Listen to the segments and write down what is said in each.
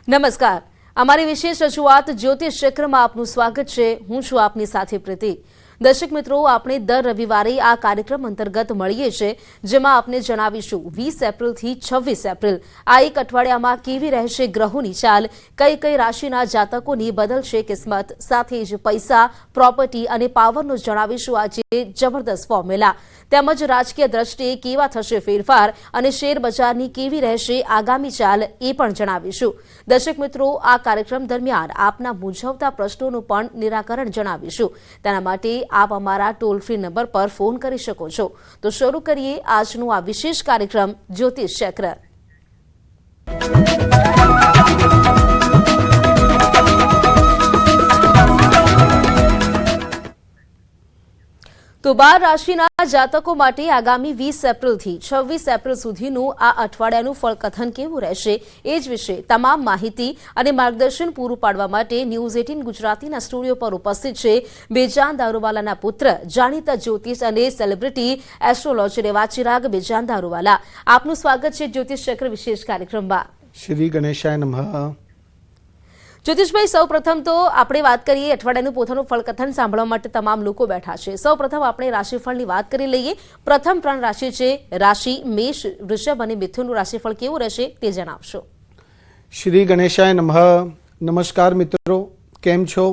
નમસ્કાર, અમારી વિશેષ રજૂઆત જ્યોતિષ ચક્રમાં આપનું સ્વાગત છે। હું છું આપની સાથે પ્રીતિ। દર્શક મિત્રો, આપણે દર રવિવારે આ કાર્યક્રમ અંતર્ગત મળીએ છીએ, જેમાં આપને જણાવીશું 20 એપ્રિલથી 26 એપ્રિલ આ એક અઠવાડિયામાં કેવી રહેશે ગ્રહોની ચાલ, કઈ કઈ રાશિના જાતકોની બદલશે કિસ્મત, સાથે જ પૈસા, પ્રોપર્ટી અને પાવરનું જણાવીશું આજે જબરદસ્ત ફોર્મ્યુલા। તેમજ રાજકીય દ્રષ્ટિએ કેવા થશે ફેરફાર અને શેર બજારની કેવી રહેશે આગામી ચાલ એ પણ જણાવીશું। દર્શક મિત્રો, આ કાર્યક્રમ દરમિયાન આપના મૂંઝવતા પ્રશ્નોનું પણ નિરાકરણ જણાવીશું। તેના માટે આપ અમારા ટોલ ફ્રી નંબર પર ફોન કરી શકો છો। તો શરૂ કરીએ આજનો આ વિશેષ કાર્યક્રમ જ્યોતિષ ચક્ર। તો 12 રાશિના જાતકો માટે આગામી 20 એપ્રિલથી 26 એપ્રિલ સુધીનું આ અઠવાડિયાનું ફળકથન કેવું રહેશે એ જ વિશે તમામ માહિતી અને માર્ગદર્શન પૂરું પાડવા માટે ન્યૂઝ 18 ગુજરાતીના સ્ટુડિયો પર ઉપસ્થિત છે બેજાન દારૂવાલાના પુત્ર, જાણીતા જ્યોતિષ અને સેલિબ્રિટી એસ્ટ્રોલોજર એવા ચિરાગ બેજાન દારૂવાલા। આપનું સ્વાગત છે જ્યોતિષ ચક્ર વિશેષ કાર્યક્રમમાં। શ્રી ગણેશાય નમઃ। જ્યોતિષભાઈ, સૌ પ્રથમ તો આપણે વાત કરીએ અઠવાડિયાનું પોતાનું ફળકથન સાંભળવા માટે તમામ લોકો બેઠા છે। સૌ પ્રથમ આપણે રાશિફળની વાત કરી લઈએ। પ્રથમ 3 રાશિ છે રાશિ મેષ, વૃષભ અને મિથુનનું રાશિફળ કેવું રહેશે તે જણાવશો। શ્રી ગણેશાય નમઃ। નમસ્કાર મિત્રો, કેમ છો?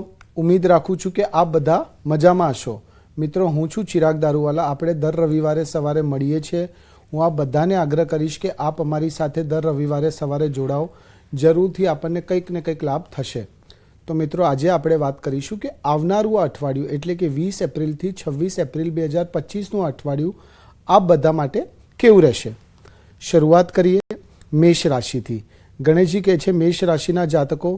ઉમ્મીદ રાખું છું કે આપ બધા મજામાં હશો। મિત્રો, હું છું ચિરાગ દારૂવાલા। આપણે દર રવિવારે સવારે મળીએ છીએ। હું આ બધાને આગ્રહ કરીશ કે આપ અમારી સાથે દર રવિવારે સવારે જોડાઓ। જરૂરથી આપણને કંઈક ને કંઈક લાભ થશે। તો મિત્રો, આજે આપણે વાત કરીશું કે આવનારું આ અઠવાડિયું એટલે કે 20 એપ્રિલથી 26 એપ્રિલ 2025નું અઠવાડિયું આપ બધા માટે કેવું રહેશે। શરૂઆત કરીએ મેષ રાશિથી। ગણેશજી કહે છે મેષ રાશિના જાતકો,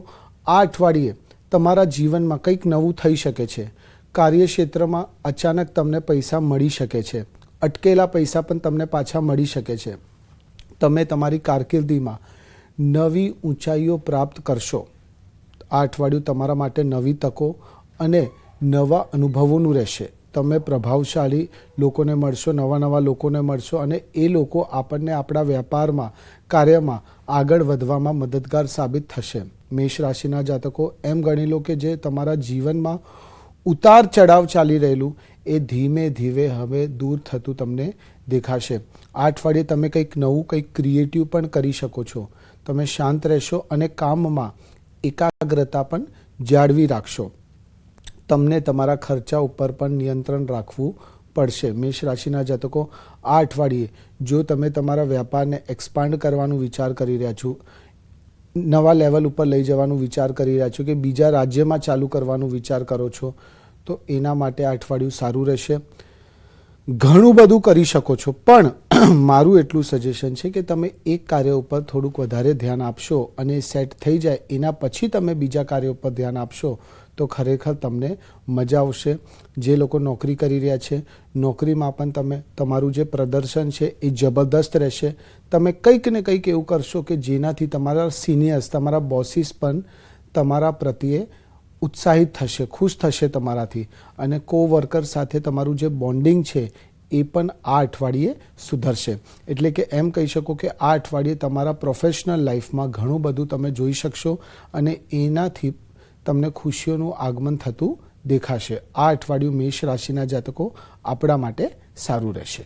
આ અઠવાડિયે તમારા જીવનમાં કંઈક નવું થઈ શકે છે। કાર્યક્ષેત્રમાં અચાનક તમને પૈસા મળી શકે છે। અટકેલા પૈસા પણ તમને પાછા મળી શકે છે। તમે તમારી કારકિર્દીમાં નવી ઊંચાઈઓ પ્રાપ્ત કરશો। આ અઠવાડિયું તમારા માટે નવી તકો અને નવા અનુભવોનું રહેશે। તમે પ્રભાવશાળી લોકોને મળશો, નવા લોકોને મળશો અને એ લોકો આપણને આપણા વ્યાપારમાં, કાર્યમાં આગળ વધવામાં મદદગાર સાબિત થશે। મેષ રાશિના જાતકો, એમ ગણી લો કે જે તમારા જીવનમાં ઉતાર ચઢાવ ચાલી રહેલું એ ધીમે ધીમે હવે દૂર થતું તમને દેખાશે। આ અઠવાડિયે તમે કંઈક નવું, કંઈક ક્રિએટિવ પણ કરી શકો છો। તમે શાંત રહેશો અને કામમાં એકાગ્રતા પણ જાળવી રાખશો। તમને તમારા ખર્ચા ઉપર પણ નિયંત્રણ રાખવું પડશે। મેષ રાશિના જાતકો, આ અઠવાડિયે જો તમે તમારા વ્યાપારને એક્સપાન્ડ કરવાનું વિચાર કરી રહ્યા છો, નવા લેવલ ઉપર લઈ જવાનું વિચાર કરી રહ્યા છો કે બીજા રાજ્યમાં ચાલુ કરવાનું વિચાર કરો છો, તો એના માટે આ અઠવાડિયું સારું રહેશે। ઘણું બધું કરી શકો છો, પણ મારું એટલું સજેશન છે કે તમે એક કાર્ય ઉપર થોડુંક વધારે ધ્યાન આપશો અને સેટ થઈ જાય એના પછી તમે બીજા કાર્ય ઉપર ધ્યાન આપશો તો ખરેખર તમને મજા આવશે। જે લોકો નોકરી કરી રહ્યા છે, નોકરીમાં પણ તમે તમારું જે પ્રદર્શન છે એ જબરદસ્ત રહેશે। તમે કંઈક ને કંઈક એવું કરશો કે જેનાથી તમારા સિનિયર્સ, તમારા બોસીસ પણ તમારા પ્રત્યે ઉત્સાહિત થશે, ખુશ થશે તમારાથી, અને કોવર્કર સાથે તમારું જે બોન્ડિંગ છે એ પણ આ અઠવાડિયે સુધરશે। એટલે કે એમ કહી શકો કે આ અઠવાડિયે તમારા પ્રોફેશનલ લાઈફમાં ઘણું બધું તમે જોઈ શકશો અને એનાથી તમને ખુશીઓનું આગમન થતું દેખાશે। આ અઠવાડિયું મેષ રાશિના જાતકો આપણા માટે સારું રહેશે।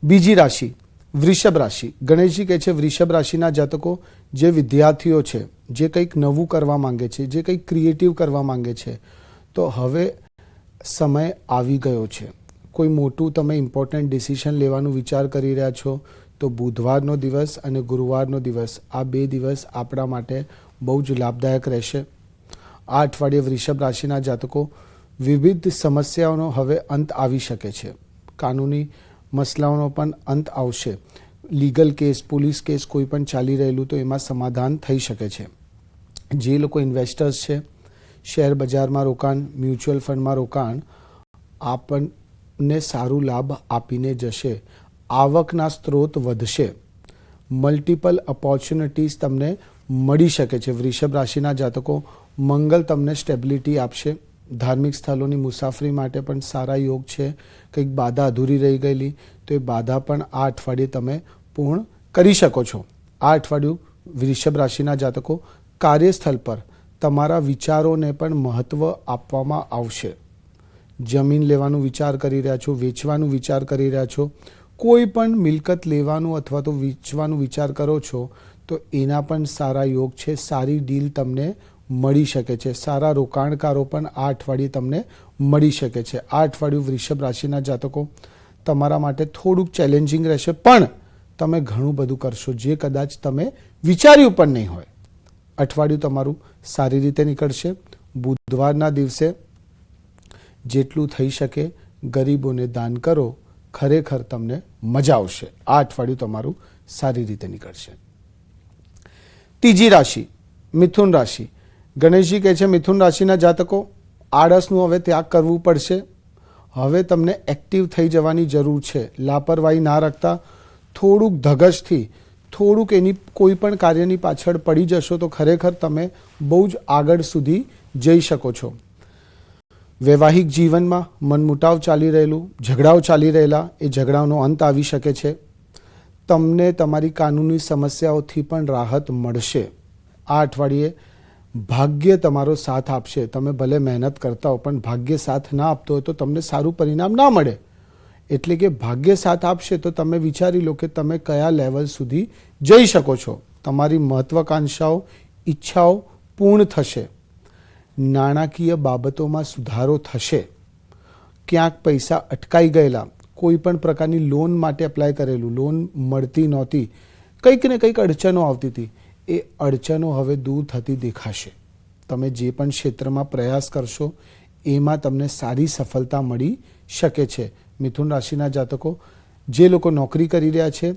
બીજી રાશિ વૃષભ રાશિ। ગણેશજી કહે છે વૃષભ રાશિના જાતકો, જે વિદ્યાર્થીઓ છે, જે કંઈક નવું કરવા માંગે છે, જે કંઈક ક્રિએટિવ કરવા માંગે છે, તો હવે સમય આવી ગયો છે। કોઈ મોટું તમે ઇમ્પોર્ટન્ટ ડિસિઝન લેવાનું વિચાર કરી રહ્યા છો તો બુધવારનો દિવસ અને ગુરુવારનો દિવસ, આ 2 દિવસ આપણા માટે બહુ જ લાભદાયક રહેશે। આ અઠવાડિયે વૃષભ રાશિના જાતકો, વિવિધ સમસ્યાઓનો હવે અંત આવી શકે છે। કાનૂની મસલાઓનો પણ અંત આવશે। લીગલ કેસ, પોલીસ કેસ કોઈ પણ ચાલી રહેલું તો એમાં સમાધાન થઈ શકે છે। જે લોકો ઇન્વેસ્ટર્સ છે, શેર બજારમાં રોકાણ, મ્યુચ્યુઅલ ફંડમાં રોકાણ આપણને સારું લાભ આપીને જશે। આવકના સ્ત્રોત વધશે। મલ્ટિપલ ઓપોર્ચ્યુનિટીઝ તમને મળી શકે છે। વૃષભ રાશિના જાતકો, મંગળ તમને સ્ટેબિલિટી આપશે। ધાર્મિક સ્થળોની મુસાફરી માટે પણ સારા યોગ છે. કંઈક બાધા અધૂરી રહી ગયેલી તો એ બાધા પણ આ અઠવાડિયે તમે પૂર્ણ કરી શકો છો. આ અઠવાડિયું વૃષભ રાશિના જાતકો કાર્યસ્થળ પર તમારા વિચારોને પણ મહત્વ આપવામાં આવશે. જમીન લેવાનું વિચાર કરી રહ્યા છો, વેચવાનું વિચાર કરી રહ્યા છો, કોઈ પણ મિલકત લેવાનું અથવા તો વેચવાનું વિચાર કરો છો તો એના પણ સારા યોગ છે. સારી ડીલ તમને મળી શકે છે. સારા રોકાણકારો પણ આ અઠવાડિયે તમને મળી શકે છે. આ અઠવાડિયું વૃષભ રાશિના જાતકો તમારા માટે થોડુંક ચેલેન્જિંગ રહેશે, પણ તમે ઘણું બધું કરશો જે કદાચ તમે વિચાર્યું પણ નહીં હોય. અઠવાડિયું તમારું સારી રીતે નીકળશે. બુધવારના દિવસે જેટલું થઈ શકે ગરીબોને દાન કરો, ખરેખર તમને મજા આવશે. આ અઠવાડિયું તમારું સારી રીતે નીકળશે. ત્રીજી રાશિ મિથુન રાશિ. ગણેશજી કહે છે મિથુન રાશિના જાતકો આળસનું હવે ત્યાગ કરવું પડશે. હવે તમને એક્ટિવ થઈ જવાની જરૂર છે. લાપરવાહી ના રાખતા થોડુંક ધગશથી થોડુંક એની કોઈ પણ કાર્યની પાછળ પડી જશો તો ખરેખર તમે બહુ જ આગળ સુધી જઈ શકો છો. વૈવાહિક જીવનમાં મનમુટાવ ચાલી રહેલું, ઝઘડાઓ ચાલી રહેલા, એ ઝઘડાઓનો અંત આવી શકે છે. તમને તમારી કાનૂની સમસ્યાઓથી પણ રાહત મળશે. આ અઠવાડિયે ભાગ્ય તમારો સાથ આપશે. તમે ભલે મહેનત કરતા હો પણ ભાગ્ય સાથ ના આપતો હોય તો તમને સારું પરિણામ ના મળે. એટલે કે ભાગ્ય સાથ આપશે તો તમે વિચારી લો કે તમે કયા લેવલ સુધી જઈ શકો છો. તમારી મહત્વાકાંક્ષાઓ, ઈચ્છાઓ પૂર્ણ થશે. નાણાકીય બાબતોમાં સુધારો થશે. ક્યાંક પૈસા અટકાઈ ગયેલા, કોઈ પણ પ્રકારની લોન માટે એપ્લાય કરેલું, લોન મળતી નહોતી, કંઈક ને કંઈક અડચણો આવતી હતી, એ અડચણો હવે દૂર થતી દેખાશે. તમે જે પણ ક્ષેત્રમાં પ્રયાસ કરશો એમાં તમને સારી સફળતા મળી શકે છે. મિથુન રાશિના જાતકો જે લોકો નોકરી કરી રહ્યા છે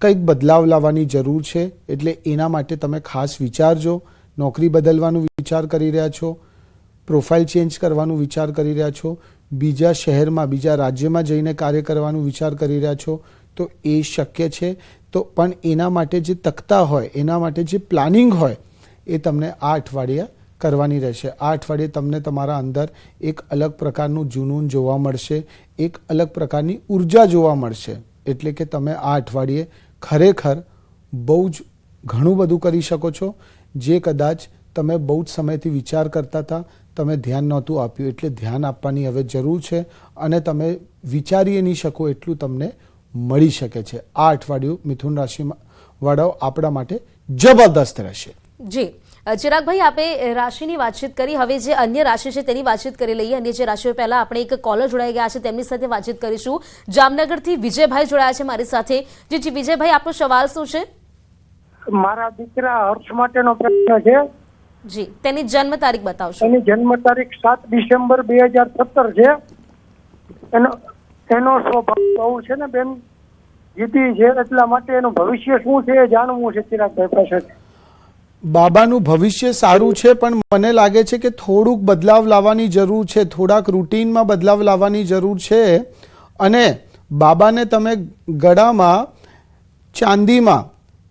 કંઈક બદલાવ લાવવાની જરૂર છે, એટલે એના માટે તમે ખાસ વિચારજો. નોકરી બદલવાનું વિચાર કરી રહ્યા છો, પ્રોફાઇલ ચેન્જ કરવાનું વિચાર કરી રહ્યા છો, બીજા શહેરમાં બીજા રાજ્યમાં જઈને કાર્ય કરવાનું વિચાર કરી રહ્યા છો તો એ શક્ય છે. તો પણ એના માટે જે તકતા હોય, એના માટે જે પ્લાનિંગ હોય એ તમને આ અઠવાડિયે કરવાની રહેશે. આ અઠવાડિયે તમને તમારા અંદર એક અલગ પ્રકારનું જુનૂન જોવા મળશે, એક અલગ પ્રકારની ઉર્જા જોવા મળશે. એટલે કે તમે આ અઠવાડિયે ખરેખર બહુ જ ઘણું બધું કરી શકો છો જે કદાચ તમે બહુ જ સમયથી વિચાર કરતા હતા, તમે ધ્યાન નહોતું આપ્યું. એટલે ધ્યાન આપવાની હવે જરૂર છે અને તમે વિચારી નહીં શકો એટલું તમને મળી શકે છે. આ અઠવાડિયું મિથુન રાશિમાં વાળાઓ આપણા માટે જબરદસ્ત રહેશે. જી ચિરાગભાઈ, આપણે રાશિની વાતચીત કરી, હવે જે અન્ય રાશિ છે તેની વાતચીત કરી લઈએ. અન્ય જે રાશિઓ પહેલા આપણે એક કોલર જોડાઈ ગયા છે તેમની સાથે વાતચીત કરીશું. જામનગરથી વિજયભાઈ જોડાયા છે મારી સાથે. જી વિજયભાઈ, આપનો સવાલ શું છે? મારા દીકરા હર્ષ માટેનો પ્રશ્ન છે. જી, તેની જન્મ તારીખ બતાવશો? એની જન્મ તારીખ 7 ડિસેમ્બર 2017 છે. એનો સ્વભાવ બહુ છે ને બેન જીતી છે, એટલા માટે એનું ભવિષ્ય શું છે એ જાણવું છે ચિરાગભાઈ પાસેથી. બાબાનું ભવિષ્ય સારું છે પણ મને લાગે છે કે થોડુંક બદલાવ લાવવાની જરૂર છે, થોડાક રૂટીનમાં બદલાવ લાવવાની જરૂર છે. અને બાબાને તમે ગળામાં ચાંદીમાં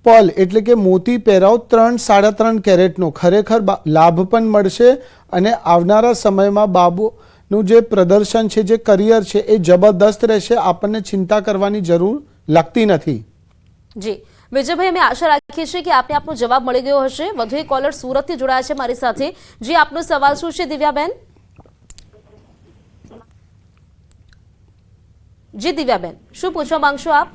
પલ એટલે કે મોતી પહેરાવો 3-3.5 કેરેટનો, ખરેખર લાભ પણ મળશે. અને આવનારા સમયમાં બાબુનું જે પ્રદર્શન છે, જે કરિયર છે એ જબરદસ્ત રહેશે. આપણને ચિંતા કરવાની જરૂર લાગતી નથી. જી વિજયભાઈ, અમે આશા રાખીએ છીએ કે આપને આપનો જવાબ મળી ગયો હશે. વધુ એક કોલર સુરતથી જોડાયા છે મારી સાથે. જી, આપનો સવાલ શું છે દિવ્યાબેન? જી દિવ્યાબેન, શું પૂછવા માંગશો આપ?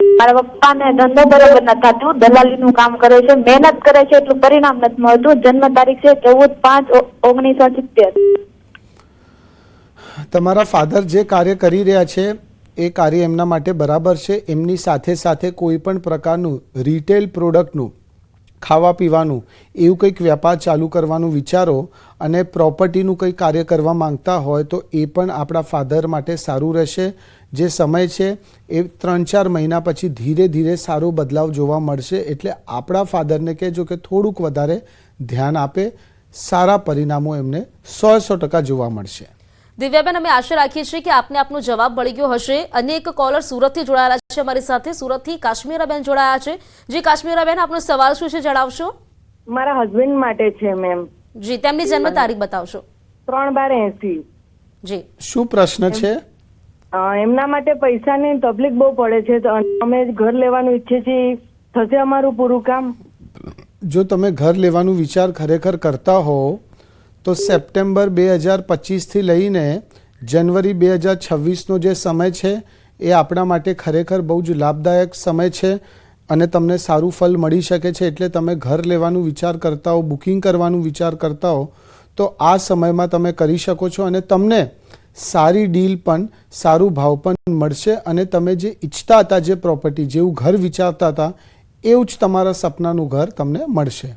મારા પપ્પાને ધંધો બરોબર નથી થતું, દલાલીનું કામ કરે છે, મહેનત કરે છે, એટલું પરિણામ નથી મળતું. જન્મ તારીખ છે 14/5/1970. તમારા ફાધર જે કાર્ય કરી રહ્યા છે એ કાર્ય એમના માટે બરાબર છે. એમની સાથે સાથે કોઈ પણ પ્રકારનું રિટેલ પ્રોડક્ટનું, ખાવા પીવાનું એવું કંઈક વેપાર ચાલુ કરવાનું વિચારો અને પ્રોપર્ટીનું કંઈક કાર્ય કરવા માંગતા હોય તો એ પણ આપણા ફાધર માટે સારું રહેશે. જે સમય છે એ 3-4 મહિના પછી ધીરે ધીરે સારો બદલાવ જોવા મળશે. એટલે આપણા ફાધરને કહેજો કે થોડુંક વધારે ધ્યાન આપે, સારા પરિણામો એમને 100% જોવા મળશે. દિવ્યાબેન, અમે આશા રાખીએ છીએ કે આપને આપનો જવાબ મળી ગયો હશે. અન્ય એક કોલર સુરતથી જોડાયેલા છે અમારી સાથે. સુરતથી કાશ્મીરાબેન જોડાયા છે. જી કાશ્મીરાબેન, આપનો સવાલ શું છે જણાવશો? મારા હસબન્ડ માટે છે મેમ. જી, તેમની જન્મ તારીખ બતાવશો? 3/12/80. જી શું પ્રશ્ન છે? એમના માટે પૈસાની તકલીફ બહુ પડે છે તો અમે ઘર લેવાનું ઈચ્છીએ છીએ, થશે અમારું પૂરું કામ? જો તમે ઘર લેવાનું વિચાર ખરેખર કરતા હો તો સપ્ટેમ્બર 2025 લઈને જાન્યુઆરી 2026નો જે સમય છે એ આપણા માટે ખરેખર બહુ જ લાભદાયક સમય છે અને તમને સારું ફળ મળી શકે છે. એટલે તમે ઘર લેવાનું વિચાર કરતા હો, બુકિંગ કરવાનું વિચાર કરતા હો તો આ સમયમાં તમે કરી શકો છો અને તમને સારી ડીલ પણ, સારું ભાવ પણ મળશે અને તમે જે ઈચ્છતા હતા, જે પ્રોપર્ટી, જેવું ઘર વિચારતા હતા એવું જ તમારા સપનાનું ઘર તમને મળશે.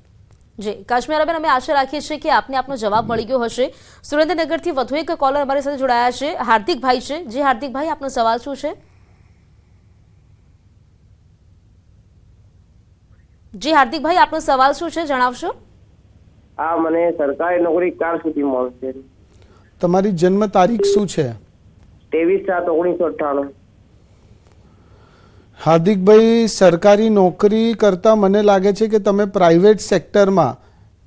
જી કાશ્મીરાબેન, અમે આશા રાખીએ છીએ કે આપને આપનો જવાબ મળી ગયો હશે. સુરેન્દ્રનગરથી વધુ એક કોલર અમારી સાથે જોડાયા છે, હાર્દિકભાઈ છે. જી હાર્દિકભાઈ, આપનો સવાલ શું છે? જી હાર્દિકભાઈ, આપનો સવાલ શું છે, જણાવશો? હા, મને સરકારી નોકરી ક્યાં સુધી મળશે? તમારી જન્મ તારીખ શું છે? 23/7/1998. હાર્દિકભાઈ, સરકારી નોકરી કરતાં મને લાગે છે કે તમે પ્રાઇવેટ સેક્ટરમાં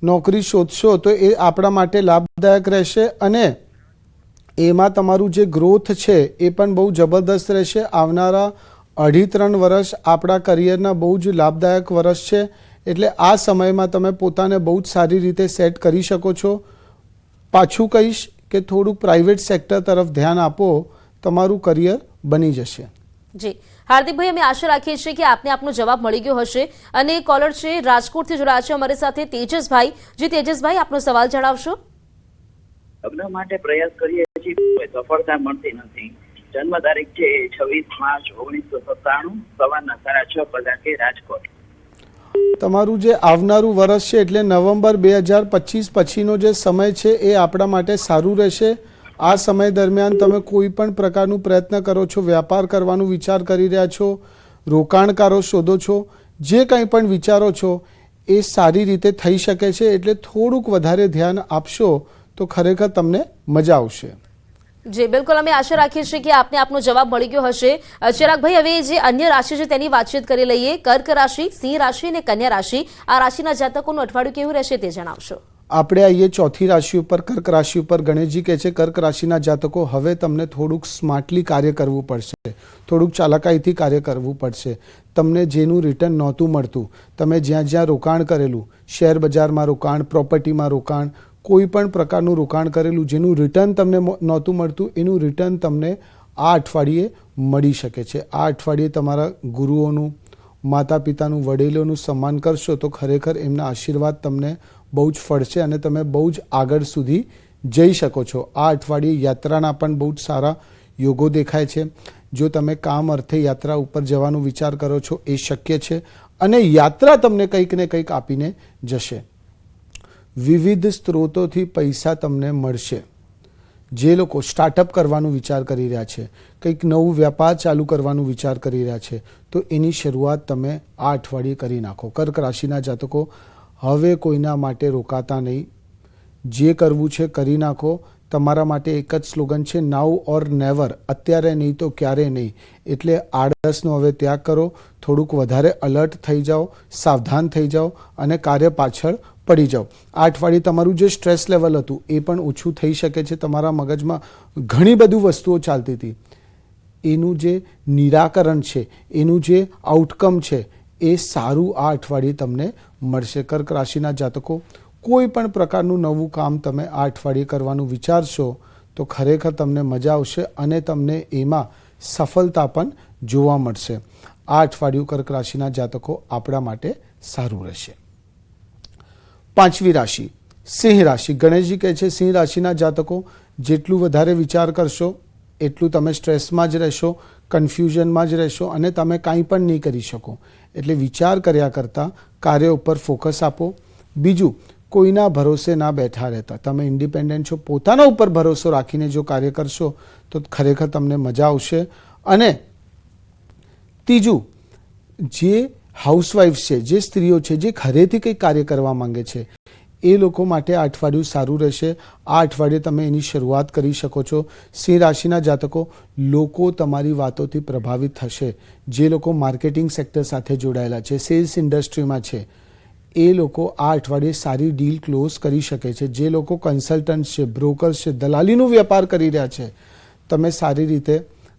નોકરી શોધશો તો એ આપણા માટે લાભદાયક રહેશે અને એમાં તમારું જે ગ્રોથ છે એ પણ બહુ જબરદસ્ત રહેશે. આવનારા 2.5-3 વર્ષ આપણા કરિયરના બહુ જ લાભદાયક વર્ષ છે. એટલે આ સમયમાં તમે પોતાને બહુ જ સારી રીતે સેટ કરી શકો છો. પાછું કહીશ કે થોડુંક પ્રાઇવેટ સેક્ટર તરફ ધ્યાન આપો, તમારું કરિયર બની જશે. જી હાર્દિકભાઈ, અમે આશા રાખીએ છીએ કે આપને આપનો જવાબ મળી ગયો હશે. અને કોલર છે રાજકોટથી જોડાયા છે અમારી સાથે તેજસભાઈ. જી તેજસભાઈ, આપનો સવાલ જણાવશો? લગ્ન માટે પ્રયાસ કરીએ છીએ, કોઈ સફળતા મળતી નથી. જન્મ તારીખ છે 26 માર્ચ 1997, સવારના 6:30 કલાકે, રાજકોટ. તમારું જે આવનારું વર્ષ છે એટલે નવેમ્બર 2025 પછીનો જે સમય છે એ આપણા માટે સારું રહેશે. આ સમય દરમિયાન તમે કોઈ પણ પ્રકારનું પ્રયત્ન કરો છો, વ્યાપાર કરવાનું વિચાર કરી રહ્યા છો, રોકાણકારો શોધો છો, જે કંઈ પણ વિચારો છો એ સારી રીતે થઈ શકે છે. એટલે થોડુંક વધારે ધ્યાન આપશો તો ખરેખર તમને મજા આવશે. જી બિલકુલ, અમે આશા રાખીએ છીએ કે આપને આપનો જવાબ મળી ગયો હશે. ચિરાગભાઈ, હવે જે અન્ય રાશિ છે તેની વાતચીત કરી લઈએ. કર્ક રાશિ, સિંહ રાશિ અને કન્યા રાશિ, આ રાશિના જાતકોનું અઠવાડિયું કેવું રહેશે તે જણાવશો. આપણે આવીએ ચોથી રાશિ ઉપર, કર્ક રાશિ ઉપર. ગણેશજી કહે છે કર્ક રાશિના જાતકો, હવે તમને થોડુંક સ્માર્ટલી કાર્ય કરવું પડશે, થોડુંક ચાલાકાઈથી કાર્ય કરવું પડશે. તમને જેનું રિટર્ન નહોતું મળતું, તમે જ્યાં જ્યાં રોકાણ કરેલું, શેર બજારમાં રોકાણ, પ્રોપર્ટીમાં રોકાણ, કોઈ પણ પ્રકારનું રોકાણ કરેલું જેનું રિટર્ન તમને નહોતું મળતું, એનું રિટર્ન તમને આ અઠવાડિયે મળી શકે છે. આ અઠવાડિયે તમારા ગુરુઓનું, માતા પિતાનું, વડીલોનું સન્માન કરશો તો ખરેખર એમના આશીર્વાદ તમને બહુ જ ફળશે અને તમે બહુ જ આગળ સુધી જઈ શકો છો. આ અઠવાડિયે યાત્રાના પણ બહુ જ સારા યોગો દેખાય છે. જો તમે કામ અર્થે યાત્રા ઉપર જવાનો વિચાર કરો છો એ શક્ય છે અને યાત્રા તમને કંઈક ને કંઈક આપીને જશે. વિવિધ સ્ત્રોતોથી પૈસા તમને મળશે. જે લોકો સ્ટાર્ટઅપ કરવાનું વિચાર કરી રહ્યા છે, કંઈક નવું વ્યાપાર ચાલુ કરવાનું વિચાર કરી રહ્યા છે તો એની શરૂઆત તમે આ અઠવાડિયે કરી નાખો. કર્ક રાશિના જાતકો, હવે કોઈના માટે રોકાતા નહીં, જે કરવું છે કરી નાખો. તમારા માટે એક જ સ્લોગન છે, નાઉ ઓર નેવર, અત્યારે નહીં તો ક્યારે નહીં. એટલે આળસનો હવે ત્યાગ કરો, થોડુંક વધારે અલર્ટ થઈ જાઓ, સાવધાન થઈ જાઓ અને કાર્ય પાછળ પડી જાઓ. આ અઠવાડિયે તમારું જે સ્ટ્રેસ લેવલ હતું એ પણ ઓછું થઈ શકે છે. તમારા મગજમાં ઘણી બધી વસ્તુઓ ચાલતી હતી, એનું જે નિરાકરણ છે, એનું જે આઉટકમ છે એ સારું આ અઠવાડિયે તમને મળશે. કર્ક રાશિના જાતકો, કોઈ પણ પ્રકારનું નવું કામ તમે આ અઠવાડિયે કરવાનું વિચારશો તો ખરેખર તમને મજા આવશે અને તમને એમાં સફળતા પણ જોવા મળશે. આ અઠવાડિયું કર્ક રાશિના જાતકો આપણા માટે સારું રહેશે. પાંચમી રાશિ, સિંહ રાશિ. ગણેશજી કહે છે સિંહ રાશિના જાતકો, જેટલું વધારે વિચાર કરશો એટલું તમે સ્ટ્રેસમાં જ રહેશો, કન્ફ્યુઝનમાં જ રહેશો અને તમે કાંઈ પણ નહીં કરી શકો. એટલે વિચાર કર્યા કરતાં કાર્ય ઉપર ફોકસ આપો. બીજું, કોઈના ભરોસે ના બેઠા રહેતા, તમે ઇન્ડિપેન્ડન્ટ છો, પોતાના ઉપર ભરોસો રાખીને જો કાર્ય કરશો તો ખરેખર તમને મજા આવશે. અને ત્રીજું, જે હાઉસવાઇફ છે, જે સ્ત્રીઓ છે, જે ઘરેથી કંઈક કાર્ય કરવા માંગે છે એ લોકો માટે આ અઠવાડિયું સારું રહેશે. આ અઠવાડિયે તમે એની શરૂઆત કરી શકો છો. સિંહ રાશિના જાતકો, લોકો તમારી વાતોથી પ્રભાવિત થશે. જે લોકો માર્કેટિંગ સેક્ટર સાથે જોડાયેલા છે, સેલ્સ ઇન્ડસ્ટ્રીમાં છે, એ લોકો આ અઠવાડિયે સારી ડીલ ક્લોઝ કરી શકે છે. જે લોકો કન્સલ્ટન્ટ છે, બ્રોકર્સ છે, દલાલીનો વેપાર કરી રહ્યા છે, તમે સારી રીતે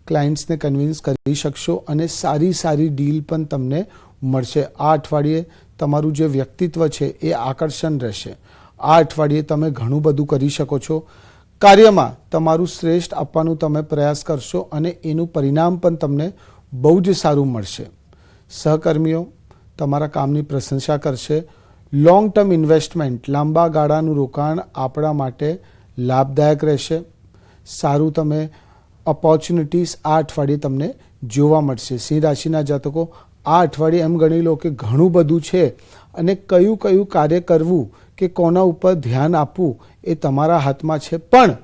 ક્લાયન્ટ્સને કન્વિન્સ કરી શકશો અને સારી ડીલ પણ તમને મળશે. આ અઠવાડિયે તમારું જે વ્યક્તિત્વ છે એ આકર્ષણ રહેશે. આ અઠવાડિયે તમે ઘણું બધું કરી શકો છો. કાર્યમાં તમારું શ્રેષ્ઠ આપવાનું તમે પ્રયાસ કરશો અને એનું પરિણામ પણ તમને બહુ જ સારું મળશે. સહકર્મીઓ તમારા કામની પ્રશંસા કરશે. લોંગ ટર્મ ઇન્વેસ્ટમેન્ટ, લાંબા ગાળાનું રોકાણ આપણા માટે લાભદાયક રહેશે. સારું તમે ઓપોર્ચ્યુનિટીઝ આ અઠવાડિયે તમને જોવા મળશે. સિંહ રાશિના જાતકો, આ અઠવાડિયે એમ ગણી લો કે ઘણું બધું છે અને કયું કાર્ય કરવું કે કોના ઉપર ધ્યાન આપવું એ તમારા હાથમાં છે. પણ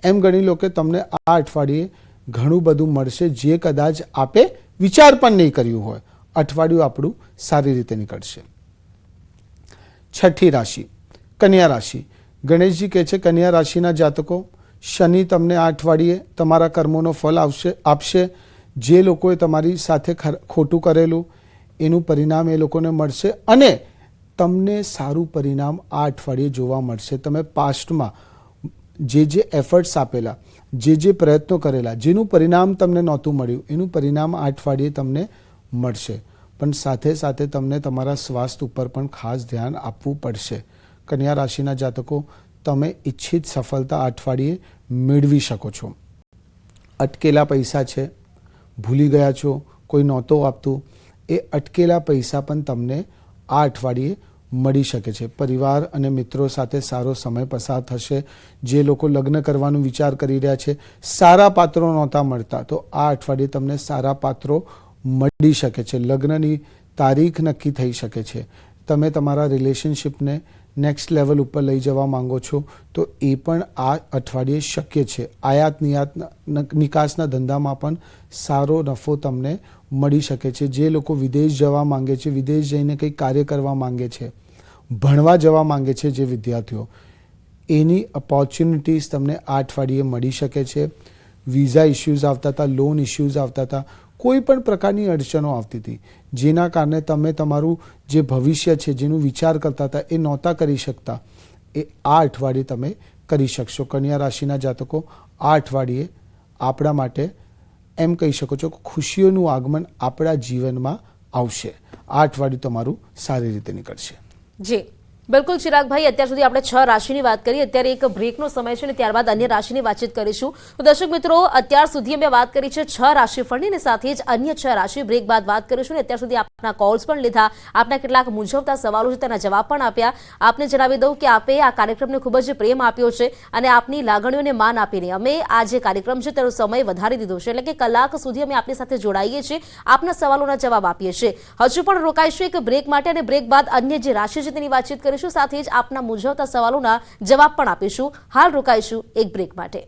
એમ ગણી લો કે તમને આ અઠવાડિયે ઘણું બધું મળશે જે કદાચ આપે વિચાર પણ નહીં કર્યું હોય. અઠવાડિયું આપણું સારી રીતે નીકળશે. છઠ્ઠી રાશિ કન્યા રાશિ. ગણેશજી કહે છે કન્યા રાશિના જાતકો, શનિ તમને આ અઠવાડિયે તમારા કર્મોનો ફલ આપશે. જે લોકોએ તમારી સાથે ખોટું કરેલું એનું પરિણામ એ લોકોને મળશે અને તમને સારું પરિણામ આ અઠવાડિયે જોવા મળશે. તમે પાસ્ટમાં જે એફર્ટ્સ આપેલા, જે પ્રયત્નો કરેલા, જેનું પરિણામ તમને નહોતું મળ્યું એનું પરિણામ આ અઠવાડિયે તમને મળશે. પણ સાથે તમને તમારા સ્વાસ્થ્ય ઉપર પણ ખાસ ધ્યાન આપવું પડશે. કન્યા રાશિના જાતકો, તમે ઈચ્છિત સફળતા આ અઠવાડિયે મેળવી શકો છો. અટકેલા પૈસા છે, ભૂલી ગયા છો, કોઈ નહોતું આપતું, એ અટકેલા પૈસા પણ તમને આ અઠવાડિયે મળી શકે છે. પરિવાર અને મિત્રો સાથે સારો સમય પસાર થશે. જે લોકો લગ્ન કરવાનું વિચાર કરી રહ્યા છે, સારા પાત્રો નહોતા મળતા, તો આ અઠવાડિયે તમને સારા પાત્રો મળી શકે છે. લગ્નની તારીખ નક્કી થઈ શકે છે. તમે તમારા રિલેશનશિપને નેક્સ્ટ લેવલ ઉપર લઈ જવા માંગો છો તો એ પણ આ અઠવાડિયે શક્ય છે. આયાત નિકાસના ધંધામાં પણ સારો નફો તમને મળી શકે છે. જે લોકો વિદેશ જવા માંગે છે, વિદેશ જઈને કંઈક કાર્ય કરવા માંગે છે, ભણવા જવા માંગે છે, જે વિદ્યાર્થીઓ, એની ઓપોર્ચ્યુનિટીઝ તમને આ અઠવાડિયે મળી શકે છે. વિઝા ઇસ્યુઝ આવતા હતા, લોન ઇસ્યુઝ આવતા હતા, કોઈ પણ પ્રકારની અડચણો આવતી હતી, જેના કારણે તમે તમારું જે ભવિષ્ય છે, જેનું વિચાર કરતા હતા એ નહોતા કરી શકતા, એ આ અઠવાડિયે તમે કરી શકશો. કન્યા રાશિના જાતકો, આ અઠવાડિયે આપણા માટે એમ કહી શકો છો કે ખુશીઓનું આગમન આપણા જીવનમાં આવશે. આ અઠવાડિયું તમારું સારી રીતે નીકળશે. જી બિલકુલ ચિરાગભાઈ, અત્યાર સુધી આપણે 6 રાશિની વાત કરી. અત્યારે એક બ્રેકનો સમય છે અને ત્યારબાદ અન્ય રાશિની વાતચીત કરીશું. તો દર્શક મિત્રો, અત્યાર સુધી અમે વાત કરી છે 6 રાશિફળની અને સાથે જ અન્ય 6 રાશિ બ્રેક બાદ વાત કરીશું. અને અત્યાર સુધી આપના કોલ્સ પણ લીધા, આપના કેટલાક મૂંઝવતા સવાલો છે તેના જવાબ પણ આપ્યા. આપને જણાવી દઉં કે આપે આ કાર્યક્રમને ખૂબ જ પ્રેમ આપ્યો છે અને આપની લાગણીઓને માન આપીને અમે આ જે કાર્યક્રમ છે તેનો સમય વધારી દીધો છે. એટલે કે કલાક સુધી અમે આપની સાથે જોડાઈએ છીએ, આપના સવાલોના જવાબ આપીએ છીએ. હજુ પણ રોકાઈશું એક બ્રેક માટે અને બ્રેક બાદ અન્ય જે રાશિ છે તેની વાતચીત કરીશું. સાથે જ આપના મૂંઝવતા સવાલોના જવાબ પણ આપીશું. હાલ રોકાઈશું એક બ્રેક માટે.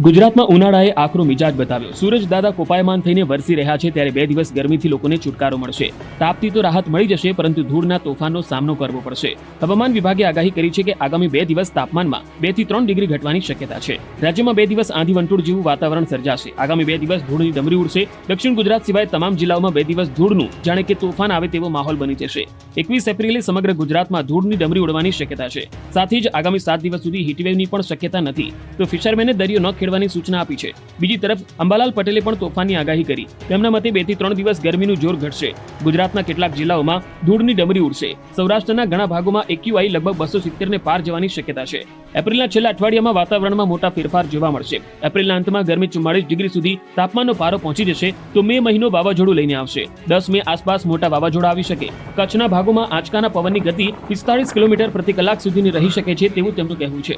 ગુજરાતમાં ઉનાળાએ આકરો મિજાજ બતાવ્યો. સૂરજ દાદા કોપાયમાન થઈને વરસી રહ્યા છે ત્યારે 2 દિવસ ગરમીથી લોકોને છુટકારો મળશે. તાપથી તો રાહત મળી જશે, પરંતુ ધૂળના તોફાનનો સામનો કરવો પડશે. હવામાન વિભાગે આગાહી કરી છે કે આગામી 2 દિવસ તાપમાનમાં 2 થી 3 ડિગ્રી ઘટવાની શક્યતા છે. રાજ્યમાં 2 દિવસ આંધી વંટોળ જેવું વાતાવરણ સર્જાશે. આગામી 2 દિવસ ધૂળની ડમરી ઉડશે. દક્ષિણ ગુજરાત સિવાય તમામ જિલ્લાઓમાં 2 દિવસ ધૂળનું જાણે કે તોફાન આવે તેવો માહોલ બની જશે. 21 એપ્રિલે સમગ્ર ગુજરાતમાં ધૂળની ડમરી ઉડવાની શક્યતા છે. સાથે જ આગામી 7 દિવસ સુધી હીટવેવની પણ શક્યતા નથી. તો ફિશરમેને દરિયો ન ખેડવાની સૂચના આપી છે. બીજી તરફ અંબાલાલ પટેલે પણ તોફાનની આગાહી કરી. તેમના મતે 2 થી 3 દિવસ ગરમીનું જોર ઘટશે. ગુજરાતના કેટલાક જિલ્લાઓમાં ધૂળની ડમરી ઉડશે. સૌરાષ્ટ્રના ઘણા ભાગોમાં AQI લગભગ 270 ને પાર જવાની શક્યતા છે. એપ્રિલના છેલ્લા અઠવાડિયામાં વાતાવરણમાં મોટા ફેરફાર જોવા મળશે. એપ્રિલના અંતમાં ગરમી 44 ડિગ્રી સુધી તાપમાનનો પારો પહોંચી જશે. તો મે મહિનો વાવાઝોડું લઈને આવશે. 10 મે આસપાસ મોટા વાવાઝોડા આવી શકે. કચ્છના ભાગોમાં આંચકાના પવનની ગતિ 45 કિલોમીટર પ્રતિ કલાક સુધીની રહી શકે છે તેવું તેમનું કહેવું છે.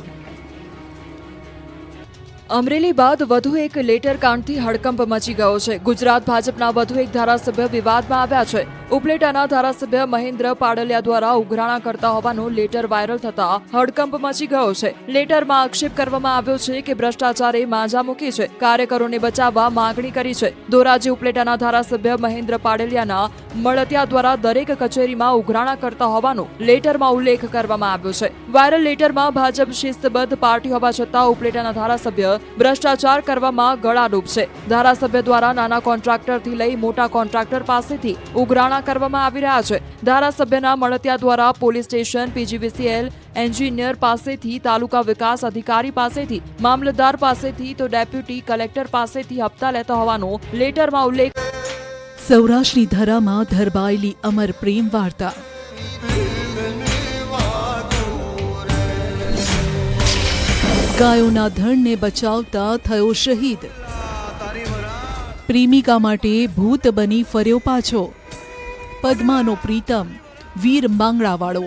અમરેલી બાદ વધુ એક લેટર કાંડથી હડકંપ મચી ગયો છે. ગુજરાત ભાજપના વધુ એક ધારાસભ્ય વિવાદમાં આવ્યા છે. ઉપલેટાના ધારાસભ્ય મહેન્દ્ર પાડલિયા દ્વારા ઉઘરાણા કરતા હોવાનું લેટર વાયરલ થતા હડકંપ મચી ગયો છે. લેટરમાં આક્ષેપ કરવામાં આવ્યો છે કે ભ્રષ્ટાચારે માંજા મૂકી છે, કાર્યકરોને બચાવવા માંગણી કરી છે. ધોરાજી ઉપલેટાના ધારાસભ્ય મહેન્દ્ર પાડલિયાના મળતિયા દ્વારા દરેક કચેરીમાં ઉઘરાણા કરતા હોવાનો લેટરમાં ઉલ્લેખ કરવામાં આવ્યો છે. વાયરલ લેટરમાં ભાજપ શિસ્તબદ્ધ પાર્ટી હોવા છતાં ઉપલેટાના ધારાસભ્ય ભ્રષ્ટાચાર કરવામાં ગળાડૂબ છે. ધારાસભ્ય દ્વારા નાના કોન્ટ્રાક્ટરથી લઈ મોટા કોન્ટ્રાક્ટર પાસેથી ઉઘરાણા કરવામાં આવી રહ્યા છે. ધારાસભ્યના મળતિયા દ્વારા પોલીસ સ્ટેશન, પીજીવીસીએલ એન્જિનિયર પાસેથી, તાલુકા વિકાસ અધિકારી પાસેથી, મામલતદાર પાસેથી તો ડેપ્યુટી કલેક્ટર પાસેથી હપ્તા લેતા હોવાનો લેટરમાં ઉલ્લેખ. સૌરાષ્ટ્રની ધરામાં ધરબાયેલી અમર પ્રેમ વાર્તા. ગાયોના ધણને બચાવતા થયો શહીદ. પ્રેમિકા માટે ભૂત બની ફર્યો પાછો. પદ્માનો પ્રીતમ વીર માંગણાવાળો.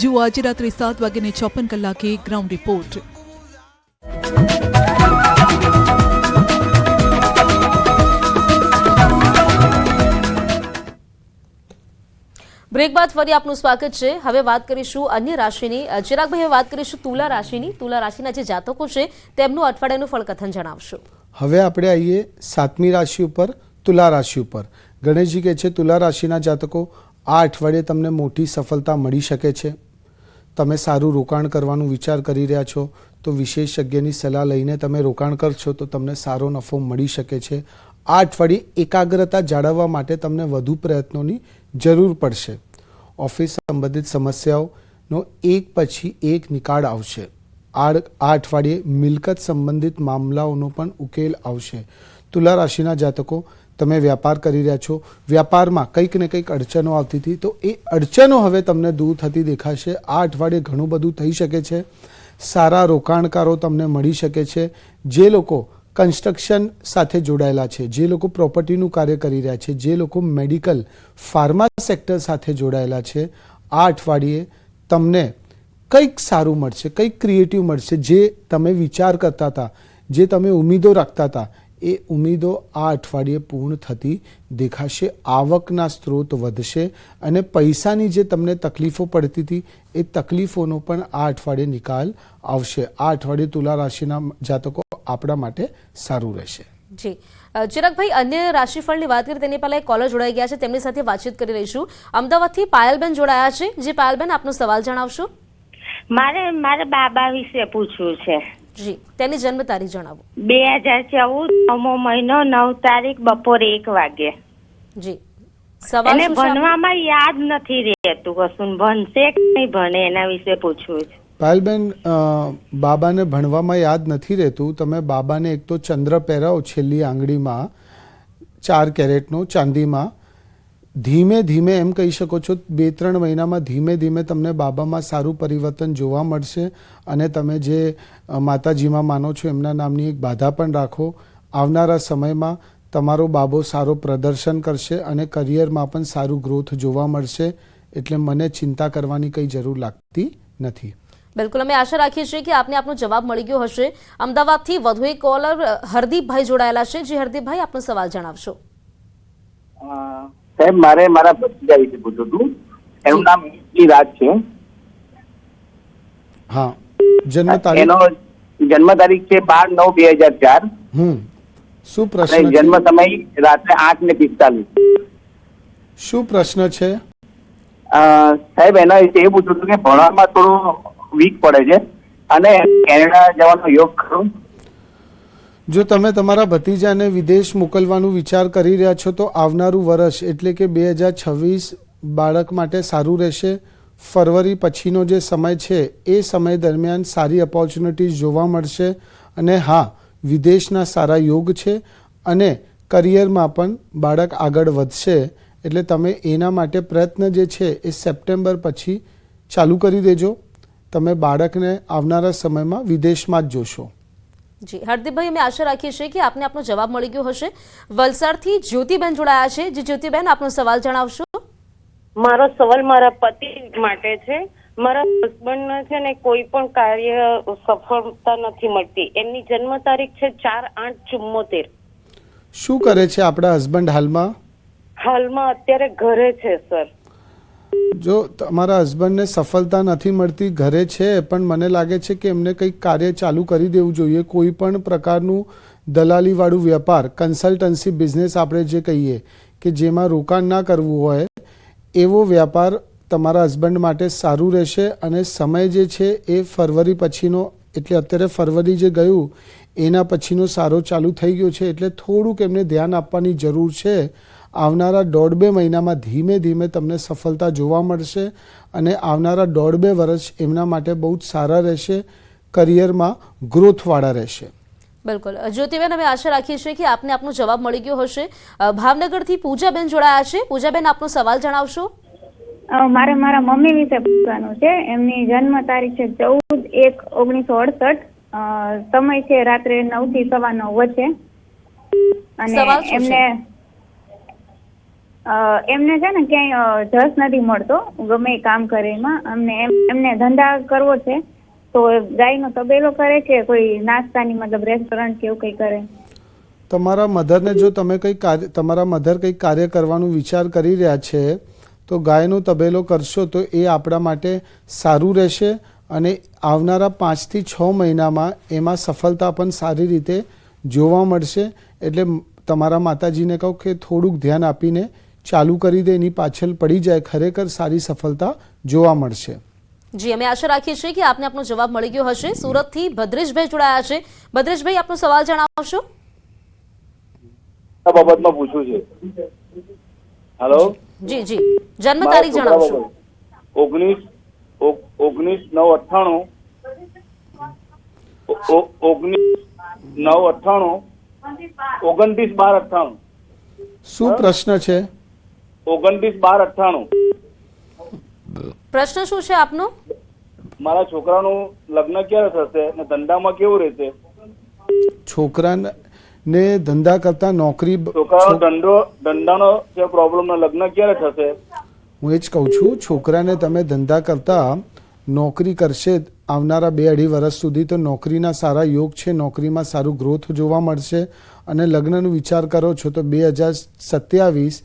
જુઓ આજે રાત્રે 7:54 ગ્રાઉન્ડ રિપોર્ટ. બ્રેક બાદ ફરી આપનું સ્વાગત છે. હવે વાત કરીશું અન્ય રાશિની. ચિરાગભાઈ, હવે વાત કરીશું તુલા રાશિની. તુલા રાશિના જે જાતકો છે તેમનું અઠવાડિયાનું ફળકથન જણાવશો. હવે આપણે આવીએ 7મી રાશિ ઉપર, તુલા રાશિ ઉપર. ગણેશજી કહે છે તુલા રાશિના જાતકો, આ અઠવાડિયે તમને મોટી સફળતા મળી શકે છે. તમે સારું રોકાણ કરવાનું વિચાર કરી રહ્યા છો તો વિશેષજ્ઞની સલાહ લઈને તમે રોકાણ કરશો તો તમને સારો નફો મળી શકે છે. આ અઠવાડિયે એકાગ્રતા જાળવવા માટે તમને વધુ પ્રયત્નોની જરૂર પડશે. ઓફિસ સંબંધિત સમસ્યાઓનો એક પછી એક નિકાલ આવશે. આ અઠવાડિયે મિલકત સંબંધિત મામલાઓનો પણ ઉકેલ આવશે. તુલા રાશિના જાતકો, તમે વ્યાપાર કરી રહ્યા છો, વ્યાપારમાં કંઈક ને કંઈક અડચણો આવતી હતી તો એ અડચણો હવે તમને દૂર થતી દેખાશે. આ અઠવાડિયે ઘણું બધું થઈ શકે છે. સારા રોકાણકારો તમને મળી શકે છે. જે લોકો કન્સ્ટ્રક્શન સાથે જોડાયેલા છે, જે લોકો પ્રોપર્ટીનું કાર્ય કરી રહ્યા છે, જે લોકો મેડિકલ ફાર્મા સેક્ટર સાથે જોડાયેલા છે, આ અઠવાડિયે તમને કંઈક સારું મળશે, કંઈક ક્રિએટિવ મળશે. જે તમે વિચાર કરતા હતા, જે તમે ઉમેદો રાખતા હતા, એ ઉમેદો આ અઠવાડિયે પૂર્ણ થતી દેખાશે. આવકના સ્ત્રોત વધશે અને પૈસાની જે તમને તકલીફો પડતી હતી એ તકલીફોનો પણ આ અઠવાડિયે નિકાલ આવશે. આ અઠવાડિયે તુલા રાશિના જાતકો આપણા માટે સારું રહેશે. જી ચિરાગભાઈ, અન્ય રાશિફળની વાત કરીએ તેની પહેલા એક કોલર જોડાઈ ગયા છે, તેમની સાથે વાતચીત કરી રહીશું. અમદાવાદથી પાયલબેન જોડાયા છે. જે પાયલબેન, આપનો સવાલ જણાવશો. મારે બાબા વિશે પૂછવું છે. જી, તેની જન્મ તારીખ જણાવો. 2014 9મો મહિનો 9 તારીખ બપોરે 1 વાગે. જી, સવાલ શું છે? ભણવામાં યાદ નથી રહેતું કશું, ભણશે કે નહીં ભણે એના વિશે પૂછવું છે. પાયલબેન, બાબાને ભણવામાં યાદ નથી રહેતું. તમે બાબાને એક તો ચંદ્ર પહેરાવો છેલ્લી આંગળીમાં 4 કેરેટનો ચાંદીમાં. ધીમે ધીમે એમ કહી શકો છો 2-3 મહિનામાં ધીમે ધીમે તમને બાબામાં સારું પરિવર્તન જોવા મળશે. અને તમે જે માતાજીમાં માનો છો એમના નામની એક બાધા પણ રાખો. આવનારા સમયમાં તમારો બાબો સારો પ્રદર્શન કરશે અને કરિયરમાં પણ સારું ગ્રોથ જોવા મળશે. એટલે મને ચિંતા કરવાની કંઈ જરૂર લાગતી નથી. બિલકુલ, અમે આશા રાખીએ છીએ કે આપને આપનો જવાબ મળી ગયો હશે. અમદાવાદથી વધુ એક કોલર હરદીપભાઈ જોડાયેલા છે. જે હરદીપભાઈ, આપનો સવાલ જણાવશો. સાહેબ, મારે મારા ભત્રીજા વિશે પૂછવું હતું. એનું નામ રાજ છે. હા, જન્મ તારીખ? એનો જન્મ તારીખ છે 12/9/2004. શું પ્રશ્ન? જન્મ સમય રાત્રે 8:45. શું પ્રશ્ન છે સાહેબ? એના વિશે એ પૂછવું હતું કે ભણવામાં થોડું વીક પડે છે અને કેનેડા જવાનો યોગ ખરો? જો તમે તમારા ભતીજાને વિદેશ મોકલવાનું વિચાર કરી રહ્યા છો તો આવનારું વર્ષ એટલે કે 2026 બાળક માટે સારું રહેશે. ફરવરી પછીનો જે સમય છે એ સમય દરમિયાન સારી ઓપોર્ચ્યુનિટીઝ જોવા મળશે. અને હા, વિદેશના સારા યોગ છે અને કરિયરમાં પણ બાળક આગળ વધશે. એટલે તમે એના માટે પ્રયત્ન જે છે એ સપ્ટેમ્બર પછી ચાલુ કરી દેજો. તમે બાળકને આવનારા સમયમાં વિદેશમાં જ જોશો. જી હરદીપભાઈ, અમે આશા રાખીએ છીએ કે આપને આપનો જવાબ મળી ગયો હશે. વલસાડથી જ્યોતિબેન જોડાયા છે. જે જ્યોતિબેન, આપનો સવાલ જણાવશો. મારો સવાલ મારા પતિ માટે છે. મારા હસબન્ડને છે ને કોઈ પણ કાર્ય સફળતા નથી મળતી. એમની જન્મ તારીખ છે 4/8/74. શું કરે છે આપણા હસબન્ડ હાલમાં? હાલમાં અત્યારે ઘરે છે સર. જો તમારા હસબન્ડને સફળતા નથી મળતી, ઘરે છે, પણ મને લાગે છે કે એમને કંઈક કાર્ય ચાલુ કરી દેવું જોઈએ. કોઈ પણ પ્રકારનું દલાલીવાળું વેપાર, કન્સલ્ટન્સી બિઝનેસ આપણે જે કહીએ કે જેમાં રોકાણ ના કરવું હોય, એવો વ્યાપાર તમારા હસબન્ડ માટે સારું રહેશે. અને સમય જે છે એ ફરવરી પછીનો, એટલે અત્યારે ફરવરી જે ગયું એના પછીનો સારો ચાલુ થઈ ગયો છે, એટલે થોડુંક એમને ધ્યાન આપવાની જરૂર છે. આવનારા 1.5-2 મહિનામાં ધીમે ધીમે તમને સફળતા જોવા મળશે અને આવનારા 1.5-2 વર્ષ એમના માટે બહુ જ સારા રહેશે, કરિયરમાં ગ્રોથવાળા રહેશે. બિલકુલ જ્યોતિબેન, અમે આશા રાખીએ છીએ કે આપને આપનો જવાબ મળી ગયો હશે. ભાવનગરથી પૂજાબેન જોડાયા છે. પૂજાબેન, આપનો સવાલ જણાવશો. મારે મારા મમ્મી વિશે પૂછવાનું છે. એમની જન્મ તારીખ છે 14/1/1968. સમય છે રાત્રે 9 થી 9:15 વચ્ચે. અને એમને છે ને ક્યાંય જસ નથી મળતો, ગમે એ કામ કરે એમાં. એમને ધંધા કરવો છે, તો ગાયનો તબેલો કરે કે કોઈ નાસ્તાની મતલબ રેસ્ટોરન્ટ કે એવું કંઈ કરે? તમારા મધરને જો તમે તમારા મધર કંઈક કાર્ય કરવાનું વિચાર કરી રહ્યા છે તો ગાયનો તબેલો કરશો તો એ આપણા માટે સારું રહેશે. અને આવનારા 5 થી 6 મહિનામાં એમાં સફળતા પણ સારી રીતે જોવા મળશે. એટલે તમારા માતાજીને કહો કે થોડુંક ધ્યાન આપીને ચાલુ કરી દે, એની પાછળ પડી જાય, ખરેખર સારી સફળતા જોવા મળશે. જી, અમે આશા રાખીએ છીએ કે આપને આપનો જવાબ મળી ગયો હશે. સુરતથી ભદ્રેશભાઈ જોડાયા છે. ભદ્રેશભાઈ, આપનો સવાલ જણાવશો. બાબતમાં પૂછવું છે. હેલો. જી જી, જન્મ તારીખ જણાવશો. 19/9/98. 29/12/98. શું પ્રશ્ન છે? 29/12/98. પ્રશ્ન શું છે આપનો? મારા છોકરાનું લગ્ન ક્યારે થશે અને ધંધામાં કેવું રહેશે? છોકરાને ધંધા કરતા નોકરી, છોકરાનો ધંધાનો જે પ્રોબ્લેમ, લગ્ન ક્યારે થશે? હું એ જ કહું છું, છોકરાને તમે ધંધા કરતા નોકરી કરશે આવનારા 2-2.5 વર્ષ સુધી, તો નોકરીના સારા યોગ છે, નોકરીમાં સારું ગ્રોથ જોવા મળશે. અને લગ્નનો વિચાર કરો છો તો 2027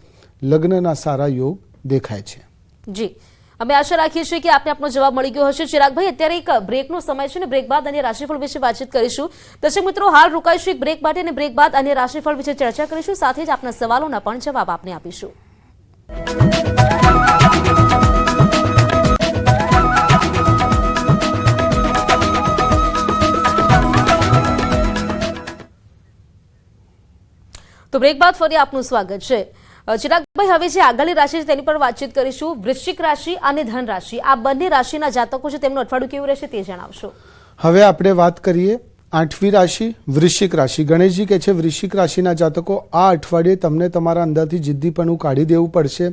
લગ્નના સારા યોગ દેખાય છે. જી, અમે આશા રાખીએ છીએ કે આપને આપનો જવાબ મળી ગયો હશે. ચિરાગભાઈ, અત્યારે એક બ્રેકનો સમય છે ને બ્રેક બાદ અન્ય રાશિફળ વિશે વાતચીત કરીશું. દર્શક મિત્રો, હાલ રોકાઈશું એક બ્રેક માટે અને બ્રેક બાદ અન્ય રાશિફળ વિશે ચર્ચા કરીશું. સાથે જ આપના સવાલોના પણ જવાબ આપને આપીશું. તો બ્રેક બાદ ફરી આપનું સ્વાગત છે. ચિરાગભાઈ, હવે જે આગળની રાશિ છે તેની પર વાતચીત કરીશું. વૃશ્ચિક રાશિ અને ધન રાશિ, આ બંને રાશિના જાતકો છે, તેમનું અઠવાડિયું કેવું રહેશે તે જણાવશો. હવે આપણે વાત કરીએ 8મી રાશિ, વૃશ્ચિક રાશિ. ગણેશજી કહે છે વૃશ્ચિક રાશિના જાતકો, આ અઠવાડિયે તમને તમારા અંદરથી જિદ્દીપણું કાઢી દેવું પડશે.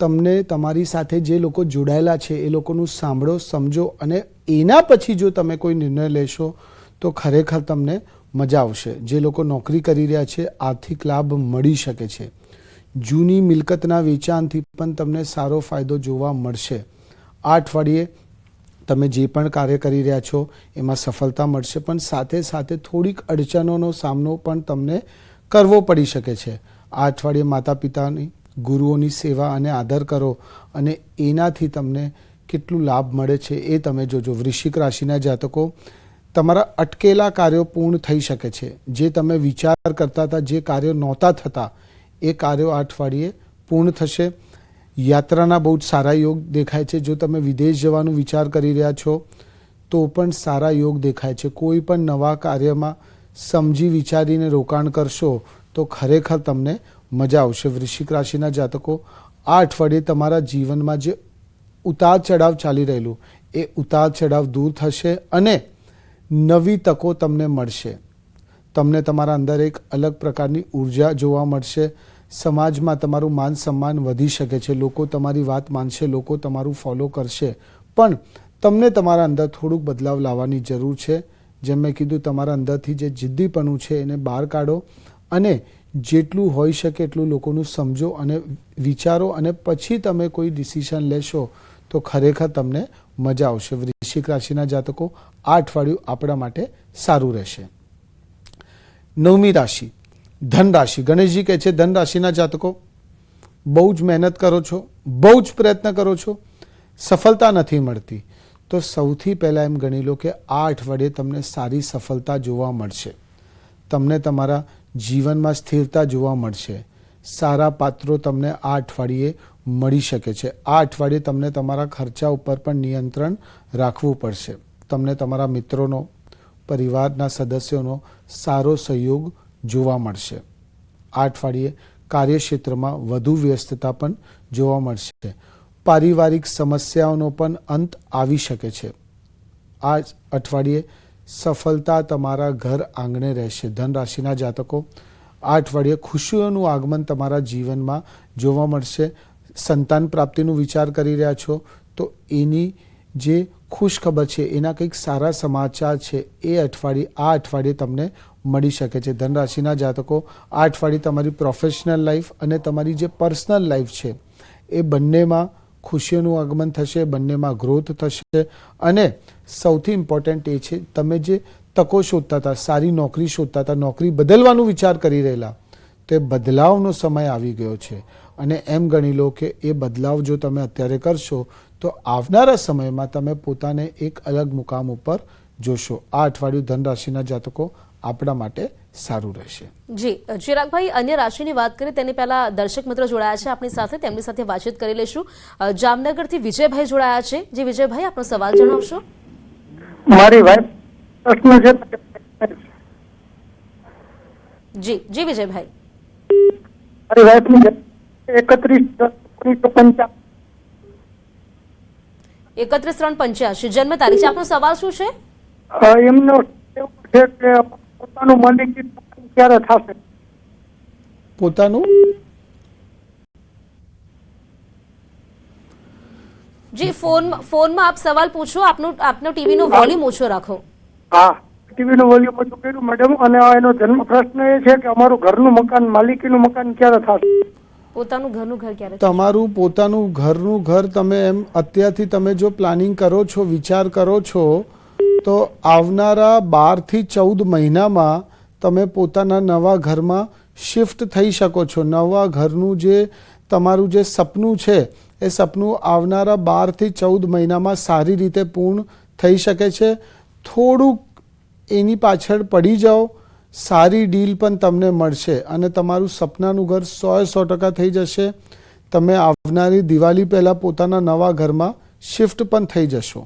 તમને તમારી સાથે જે લોકો જોડાયેલા છે એ લોકોનું સાંભળો, સમજો અને એના પછી જો તમે કોઈ નિર્ણય લેશો તો ખરેખર તમને મજા આવશે. જે લોકો નોકરી કરી રહ્યા છે આર્થિક લાભ મળી શકે છે. જૂની મિલકતના વેચાણથી પણ તમને સારો ફાયદો જોવા મળશે. આ અઠવાડિયે તમે જે પણ કાર્ય કરી રહ્યા છો એમાં સફળતા મળશે, પણ સાથે સાથે થોડીક અડચણોનો સામનો પણ તમને કરવો પડી શકે છે. આ અઠવાડિયે માતા પિતાની, ગુરુઓની સેવા અને આદર કરો અને એનાથી તમને કેટલું લાભ મળે છે એ તમે જોજો. વૃશ્ચિક રાશિના જાતકો, તમારા અટકેલા કાર્યો પૂર્ણ થઈ શકે છે. જે તમે વિચાર કરતા હતા, જે કાર્યો નહોતા થતા, એ કાર્યો આ અઠવાડિયે પૂર્ણ થશે. યાત્રાના બહુ જ સારા યોગ દેખાય છે. જો તમે વિદેશ જવાનું વિચાર કરી રહ્યા છો તો પણ સારા યોગ દેખાય છે. કોઈ પણ નવા કાર્યમાં સમજી વિચારીને રોકાણ કરશો તો ખરેખર તમને મજા આવશે. વૃશ્ચિક રાશિના જાતકો, આ અઠવાડિયે તમારા જીવનમાં જે ઉતાર ચઢાવ ચાલી રહેલું એ ઉતાર ચઢાવ દૂર થશે અને નવી તકો તમને મળશે. તમને તમારા અંદર એક અલગ પ્રકારની ઉર્જા જોવા મળશે. સમાજમાં તમારું માન સન્માન વધી શકે છે. લોકો તમારી વાત માનશે, લોકો તમારું ફોલો કરશે, પણ તમને તમારા અંદર થોડુંક બદલાવ લાવવાની જરૂર છે. જેમ મેં કીધું, તમારા અંદરથી જે જિદ્દીપણું છે એને બહાર કાઢો અને જેટલું હોઈ શકે એટલું લોકોનું સમજો અને વિચારો અને પછી તમે કોઈ ડિસિઝન લેશો તો ખરેખર તમને મજા આવશે. વૃશ્ચિક રાશિના જાતકો, આ અઠવાડિયું આપણા માટે સારું રહેશે. 9મી રાશિ, ધન રાશિ. ગણેશજી કહે છે ધન રાશિના જાતકો, બહુ જ મહેનત કરો છો, બહુ જ પ્રયત્ન કરો છો, સફળતા નથી મળતી, તો સૌથી પહેલાં એમ ગણી લો કે આ અઠવાડિયે તમને સારી સફળતા જોવા મળશે. તમને તમારા જીવનમાં સ્થિરતા જોવા મળશે. સારા પાત્રો તમને આ અઠવાડિયે મળી શકે છે. આ અઠવાડિયે તમને તમારા ખર્ચા ઉપર પણ નિયંત્રણ રાખવું પડશે. તમને તમારા મિત્રોનો, પરિવારના સદસ્યોનો સારો સહયોગ જોવા મળશે. આ અઠવાડિયે કાર્યક્ષેત્રમાં વધુ વ્યસ્તતા પણ જોવા મળશે. પારિવારિક સમસ્યાઓનો પણ અંત આવી શકે છે. આ અઠવાડિયે સફળતા તમારા ઘર આંગણે રહેશે. ધન રાશિના જાતકો, આ અઠવાડિયે ખુશીઓનું આગમન તમારા જીવનમાં જોવા મળશે. સંતાન પ્રાપ્તિનો વિચાર કરી રહ્યા છો તો એની જે ખુશ ખબર છે, એના કંઈક સારા સમાચાર છે, એ આ અઠવાડિયે તમને મળી શકે છે. ધન રાશિના જાતકો, આ અઠવાડિયે તમારી પ્રોફેશનલ લાઈફ અને તમારી જે પર્સનલ લાઈફ છે એ બંનેમાં ખુશીઓનું આગમન થશે, બંનેમાં ગ્રોથ થશે. અને સૌથી ઇમ્પોર્ટન્ટ એ છે, તમે જે તકો શોધતા હતા, સારી નોકરી શોધતા હતા, નોકરી બદલવાનો વિચાર કરી રહેલા, તે બદલાવનો સમય આવી ગયો છે. અને એમ ગણી લો કે એ બદલાવ જો તમે અત્યારે કરશો તો આવનારા સમયમાં તમે પોતાને એક અલગ મુકામ ઉપર જોશો. આ અઠવાડિયું ધન રાશિના જાતકો આપણા માટે સારું રહેશે. જી ચિરાગભાઈ, અન્ય રાશિની વાત કરીએ તેની પહેલા દર્શક મિત્રો જોડાયા છે આપણી સાથે, તેમની સાથે વાતચીત કરી લઈશું. જામનગરથી વિજયભાઈ જોડાયા છે. જે વિજયભાઈ, આપનો સવાલ જણાવશો. મારી વાઈફ પ્રશ્ન છે. જી જી વિજયભાઈ. મારી વાઈફની 31/3/1985. 31/3/85 જન્મ તારીખ છે. આપનો સવાલ શું છે? એમનો એવું છે કે પોતાનું માલિકી ક્યારે થશે? પોતાનું જી ફોનમાં આપ સવાલ પૂછો. આપનો ટીવીનો વોલ્યુમ ઓછો રાખો. હા, ટીવી નો વોલ્યુમ ઓછું કર્યું મેડમ. અને એનો જન્મ પ્રશ્ન એ છે કે અમારું ઘરનું મકાન, માલિકીનું મકાન ક્યારે થશે? પોતાનું ઘરનું ઘર ક્યારે? તમારું પોતાનું ઘરનું ઘર તમે એમ અત્યારથી તમે જો પ્લાનિંગ કરો છો, વિચાર કરો છો, તો આવનારા 12 થી 14 મહિનામાં તમે પોતાના નવા ઘરમાં શિફ્ટ થઈ શકો છો. નવા ઘરનું જે તમારું જે સપનું છે એ સપનું આવનારા 12 થી 14 મહિનામાં સારી રીતે પૂર્ણ થઈ શકે છે. થોડુંક એની પાછળ પડી જાઓ, સારી ડીલ પણ તમને મળશે અને તમારું સપનાનું ઘર 100% થઈ જશે. તમે આવનારી દિવાળી પહેલાં પોતાના નવા ઘરમાં શિફ્ટ પણ થઈ જશો.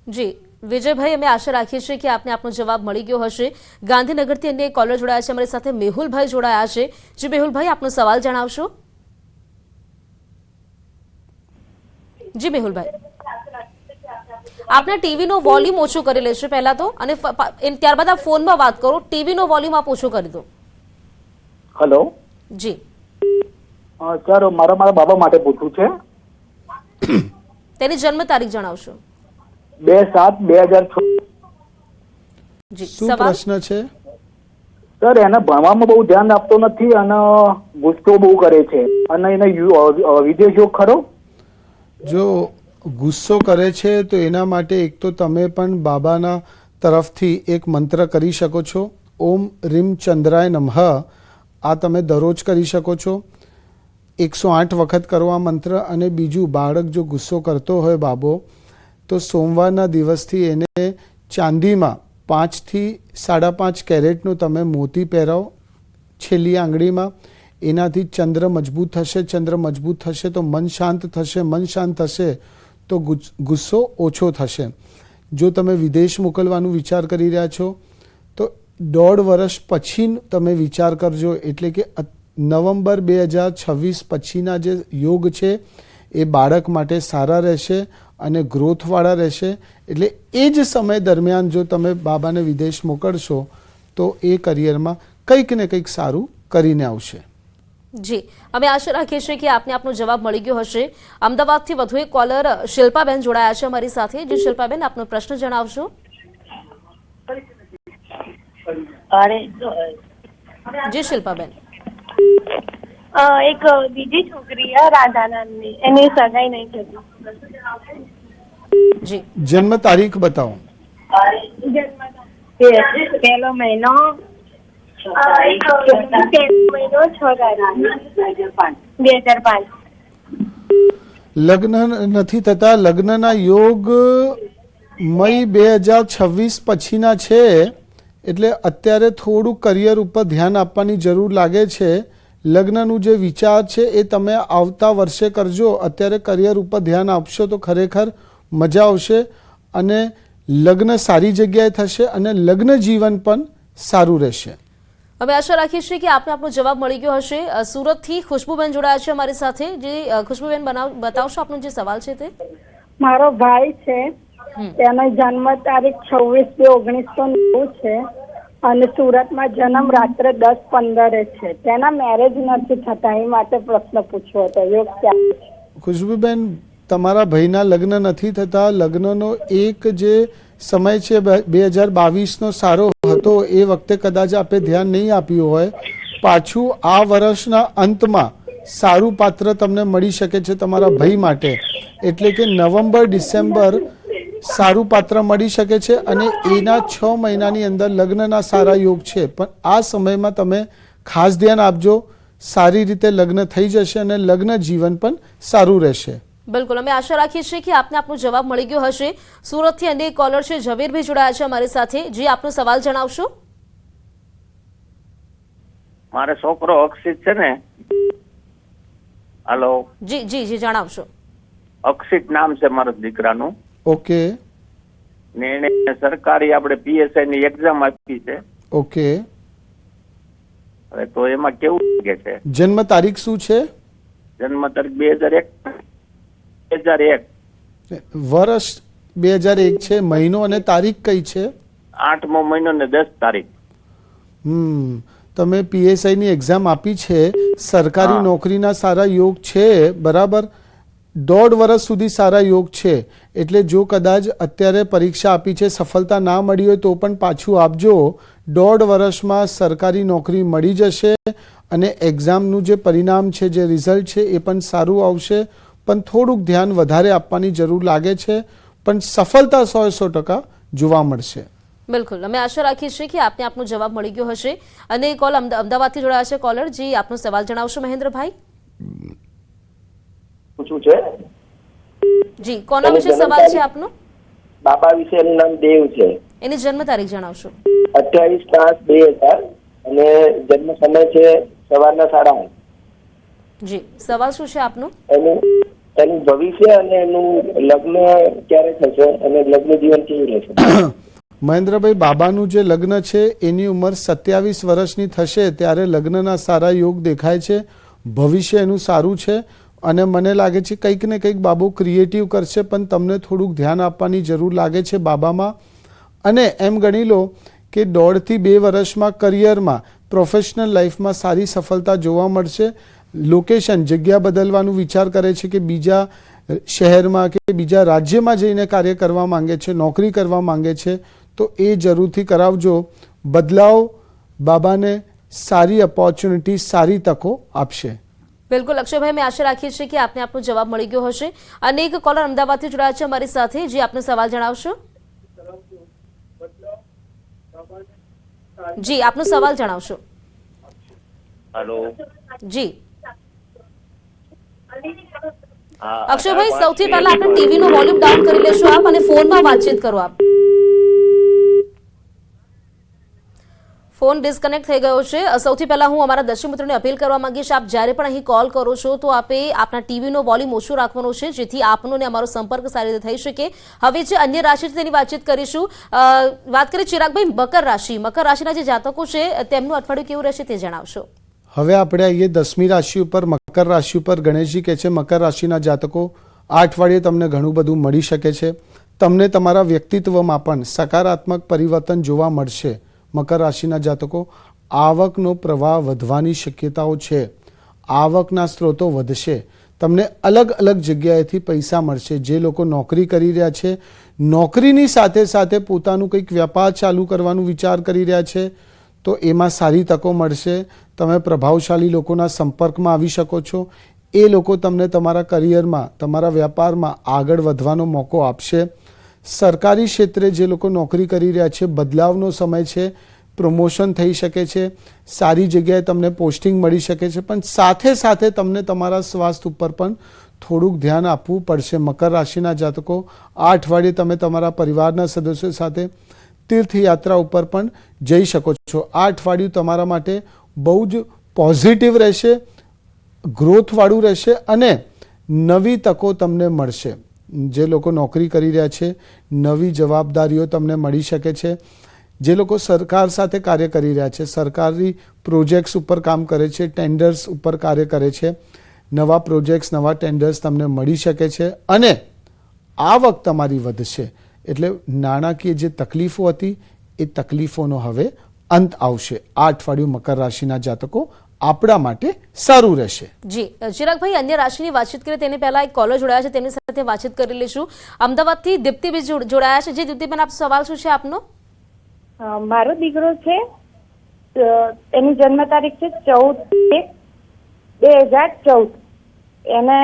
જી વિજયભાઈ, અમે આશા રાખીએ છીએ કે આપને આપનો જવાબ મળી ગયો હશે. ગાંધીનગરથી અન્ય કોલર જોડાયા છે અમારી સાથે, મેહુલભાઈ જોડાયા છે. જી મેહુલભાઈ, આપનો સવાલ જણાવશો. જી મેહુલભાઈ, આપને ટીવીનો વોલ્યુમ ઓછો કરી લેશો પહેલા તો, અને ત્યારબાદ આપ ફોનમાં વાત કરો. ટીવીનો વોલ્યુમ આપ ઓછો કરી દો. હેલો જી સર, મારા બાબા માટે પૂછવું છે. તેની જન્મ તારીખ જણાવશો. 2/7/2006. જી શું પ્રશ્ન છે? સર, એને ભણવામાં બહુ ધ્યાન આપતો નથી અને ગુસ્સો બહુ કરે છે અને એને વિદેશો ખરો? જો ગુસ્સો કરે છે તો એના માટે એક તો તમે પણ બાબાના તરફથી એક મંત્ર કરી શકો છો. ઓમ રીમ ચંદ્રાય નમઃ. આ તમે દરરોજ કરી શકો છો. 108 વખત કરો આ મંત્ર. અને બીજું, બાળક જો ગુસ્સો કરતો હોય બાબો, તો સોમવારના દિવસથી એને ચાંદીમાં 5 થી 5.5 કેરેટનું તમે મોતી પહેરાવો છેલ્લી આંગળીમાં. એનાથી ચંદ્ર મજબૂત થશે. ચંદ્ર મજબૂત થશે તો મન શાંત થશે. મન શાંત થશે તો ગુસ્સો ઓછો થશે. જો તમે વિદેશ મોકલવાનું વિચાર કરી રહ્યા છો તો 1.5 વર્ષ પછી તમે વિચાર કરજો. એટલે કે નવેમ્બર 2026 પછીના જે યોગ છે એ બાળક માટે સારા રહેશે અને ગ્રોથવાળા રહેશે. એટલે એ જ સમય દરમિયાન જો તમે બાબાને વિદેશ મોકલશો તો એ કરિયરમાં કંઈક ને કંઈક સારું કરીને આવશે. જી, અમે આશા રાખીએ છીએ કે આપને આપનો જવાબ મળી ગયો હશે. અમદાવાદથી વધુ એક કોલર શિલ્પાબેન જોડાયા છે અમારી સાથે. જી શિલ્પાબેન, આપનો પ્રશ્ન જણાવશો. જી શિલ્પાબેન. એક બીજી છોકરી રાધા નામની, એની સગાઈ નહીં થતી. જી જન્મ તારીખ બતાવો. પહેલો મહિનો 6 તારીખ 2005. લગ્ન નથી થતા. લગ્નના યોગ મઈ 2026 પછીના છે, એટલે અત્યારે થોડું કરિયર ઉપર ધ્યાન આપવાની જરૂર લાગે છે. લગ્નનું જે વિચાર છે એ તમે આવતા વર્ષે કરજો. અત્યારે કરિયર ઉપર ધ્યાન આપશો તો ખરેખર મજા આવશે અને લગ્ન સારી જગ્યાએ થશે અને લગ્ન જીવન પણ સારું રહેશે. અમે આશા રાખીએ છીએ કે આપને આપનો જવાબ મળી ગયો હશે. સુરતથી ખુશ્બુબેન જોડાયા છે અમારી સાથે. જે ખુશ્બુબેન બતાવશો આપનો જે સવાલ છે તે. મારો ભાઈ છે, તેનો જન્મ તારીખ 26/2/1990 છે અને સુરતમાં જન્મ રાત્રે 10:15 છે. તેના મેરેજ નથી થતા, એ માટે પ્રશ્ન પૂછવો હતો. યોગ ક્યાં છે? ખુશ્બુબેન, તમારા ભાઈના લગ્ન નથી થતા. લગ્નનો એક જે સમય છે 2022નો સારો હતો, એ વખતે કદાચ આપે ધ્યાન નહીં આપ્યું હોય. પાછું આ વર્ષના અંતમાં સારું પાત્ર તમને મળી શકે છે તમારા ભાઈ માટે. એટલે કે નવેમ્બર ડિસેમ્બર સારું પાત્ર મળી શકે છે અને એના 6 મહિનાની અંદર લગ્નના સારા યોગ છે. પણ આ સમયમાં તમે ખાસ ધ્યાન આપજો. સારી રીતે લગ્ન થઈ જશે અને લગ્ન જીવન પણ સારું રહેશે. બિલકુલ, અમે આશા રાખીએ છીએ કે આપને આપનો જવાબ મળી ગયો હશે. સુરતથી અન્ય કોલર છે ઝવેરભાઈ જોડાયા છે અમારી સાથે. જે આપનો સવાલ જણાવશો. મારો છોકરો અક્ષિત છે ને, હાલો. જી જી જી જણાવશો. અક્ષિત નામ છે મારા દીકરાનું. ઓકે. ને એને સરકારી આપણે PSI ની એક્ઝામ આપી છે. ઓકે. હવે તો એમાં કેવું લાગે છે? જન્મ તારીખ શું છે? જન્મ તારીખ 2001. વર્ષ 2001 છે. મહિનો અને તારીખ કઈ છે? 8મો મહિનો ને 10 તારીખ. તમે PSI ની એક્ઝામ આપી છે. સરકારી નોકરીના સારા યોગ છે, બરાબર. 1.5 વર્ષ સુધી સારા યોગ છે. એટલે જો કદાચ અત્યારે પરીક્ષા આપી છે, સફળતા ના મળી હોય તો પણ પાછું આપજો. 1.5 વર્ષમાં સરકારી નોકરી મળી જશે અને એક્ઝામનું જે પરિણામ છે, જે રિઝલ્ટ છે, એ પણ સારું આવશે. પણ થોડુંક ધ્યાન વધારે આપવાની જરૂર લાગે છે, પણ સફળતા 100% જોવા મળશે. બિલકુલ, અમે આશા રાખીએ છીએ કે આપને આપનો જવાબ મળી ગયો હશે. અને કોલ અમદાવાદથી જોડાયા છે કોલર. જી આપનો સવાલ જણાવશો મહેન્દ્રભાઈ. પૂછવું છે? જી, કોના વિશે સવાલ છે આપનો? બાપા વિશે. એનું નામ દેવ છે. એની જન્મ તારીખ જણાવશો. 28/5/2000 અને જન્મ સમય છે સવારના 8:30. જી, સવાલ શું છે આપનો? એનું ભવિષ્ય અને એનું લગ્ન ક્યારે થશે અને લગ્ન જીવન કેવું રહેશે? મહેન્દ્રભાઈ, બાબાનું જે લગ્ન છે એની ઉંમર 27 વર્ષની થશે ત્યારે લગ્નના સારા યોગ દેખાય છે. ભવિષ્ય એનું સારું છે અને મને લાગે છે કંઈક ને કંઈક બાબુ ક્રિએટિવ કરશે, પણ તમને થોડુંક ધ્યાન આપવાની જરૂર લાગે છે બાબામાં. અને એમ ગણી લો કે 1.5 થી 2 વર્ષમાં કરિયરમાં, પ્રોફેશનલ લાઈફમાં સારી સફળતા જોવા મળશે. લોકેશન, જગ્યા બદલવાનું વિચાર કરે છે કે બીજા શહેરમાં કે બીજા રાજ્યમાં જઈને કાર્ય કરવા માંગે છે, નોકરી કરવા માંગે છે, તો એ જરૂરથી કરાવજો. બદલાવ બાબાને સારી ઓપોર્ચ્યુનિટી, સારી તકો આપશે. બિલકુલ અક્ષયભાઈ, અમે આશા રાખીએ છીએ કે આપને આપનો જવાબ મળી ગયો હશે. અને એક કોલર અમદાવાદથી જોડાયા છે અમારી સાથે. જે આપનો સવાલ જણાવશો. જી, આપનો સવાલ જણાવશો. હેલો. જી અક્ષયભાઈ, સૌથી પહેલા આપણે ટીવી નો વોલ્યુમ ડાઉન કરી લેશો આપ અને ફોનમાં વાતચીત કરો આપ. ફોન ડિસ્કનેક્ટ થઈ ગયો છે. સૌથી પહેલા હું અમારા દર્શક મિત્રોને અપીલ કરવા માંગીશ, આપ જ્યારે પણ અહીં કોલ કરો છો તો આપે આપના ટીવીનો વોલ્યુમ ઓછો રાખવાનો છે, જેથી આપનો ને અમારો સંપર્ક સારી રીતે થઈ શકે. હવે જે અન્ય રાશિ છે તેની વાતચીત કરીશું. વાત કરીએ ચિરાગભાઈ, મકર રાશિ. મકર રાશિના જે જાતકો છે તેમનું અઠવાડિયું કેવું રહેશે તે જણાવશો. હવે આપણે આવીએ 10મી રાશિ ઉપર, મકર રાશિ ઉપર. ગણેશજી કહે છે મકર રાશિના જાતકો આ અઠવાડિયે તમને ઘણું બધું મળી શકે છે. તમને તમારા વ્યક્તિત્વમાં પણ સકારાત્મક પરિવર્તન જોવા મળશે. મકર રાશિના જાતકો, આવકનો પ્રવાહ વધવાની શક્યતાઓ છે. આવકના સ્ત્રોતો વધશે. તમને અલગ અલગ જગ્યાએથી પૈસા મળશે. જે લોકો નોકરી કરી રહ્યા છે, નોકરીની સાથે સાથે પોતાનું કંઈક વ્યાપાર ચાલુ કરવાનું વિચાર કરી રહ્યા છે, તો એમાં સારી તકો મળશે. તમે પ્રભાવશાળી લોકોના સંપર્કમાં આવી શકો છો. એ લોકો તમને તમારા કરિયરમાં, તમારા વ્યાપારમાં આગળ વધવાનો મોકો આપશે. સરકારી ક્ષેત્રે જે લોકો નોકરી કરી રહ્યા છે, બદલાવનો સમય છે. પ્રમોશન થઈ શકે છે. સારી જગ્યાએ તમને પોસ્ટિંગ મળી શકે છે. પણ સાથે સાથે તમને તમારા સ્વાસ્થ્ય ઉપર પણ થોડુંક ધ્યાન આપવું પડશે. મકર રાશિના જાતકો આ અઠવાડિયે તમે તમારા પરિવારના સદસ્યો સાથે તીર્થયાત્રા ઉપર પણ જઈ શકો છો. આ અઠવાડિયું તમારા માટે બહુ જ પોઝિટિવ રહેશે, ગ્રોથવાળું રહેશે અને નવી તકો તમને મળશે. જે લોકો નોકરી કરી રહ્યા છે, નવી જવાબદારીઓ તમને મળી શકે છે. જે લોકો સરકાર સાથે કાર્ય કરી રહ્યા છે, સરકારી પ્રોજેક્ટ્સ ઉપર કામ કરે છે, ટેન્ડર્સ ઉપર કાર્ય કરે છે, નવા પ્રોજેક્ટ્સ, નવા ટેન્ડર્સ તમને મળી શકે છે અને આવક તમારી વધશે. એટલે નાણાકીય જે તકલીફો હતી એ તકલીફોનો હવે અંત આવશે. આ અઠવાડિયું મકર રાશિના જાતકો આપણા માટે સારું રહેશે. જી ચિરાગભાઈ, અન્ય રાશિની વાતચીત કરીએ તેની પહેલા એક કોલર જોડાયા છે, તેમની સાથે વાતચીત કરી લઈશું. અમદાવાદથી દીપ્તિબેન જોડાયા છે. જે દીપ્તિબેન, આપ સવાલ શું છે આપનો? મારો દીકરો છે, એની જન્મ તારીખ છે 14/1/2014. એને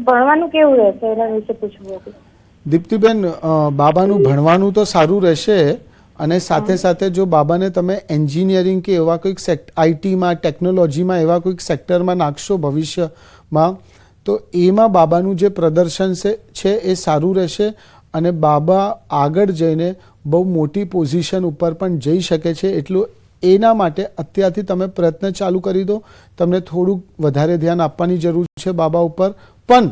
ભણવાનું કેવું રહેશે એના વિશે પૂછવું હતું. દીપ્તિબેન, બાબાનું ભણવાનું તો સારું રહેશે અને સાથે સાથે જો બાબાને તમે એન્જિનિયરિંગ કે એવા કોઈક આઈટીમાં, ટેકનોલોજીમાં એવા કોઈક સેક્ટરમાં નાખશો ભવિષ્યમાં તો એમાં બાબાનું જે પ્રદર્શન છે એ સારું રહેશે અને બાબા આગળ જઈને બહુ મોટી પોઝિશન ઉપર પણ જઈ શકે છે. એટલું એના માટે અત્યારથી તમે પ્રયત્ન ચાલુ કરી દો. તમને થોડુંક વધારે ધ્યાન આપવાની જરૂર છે બાબા ઉપર, પણ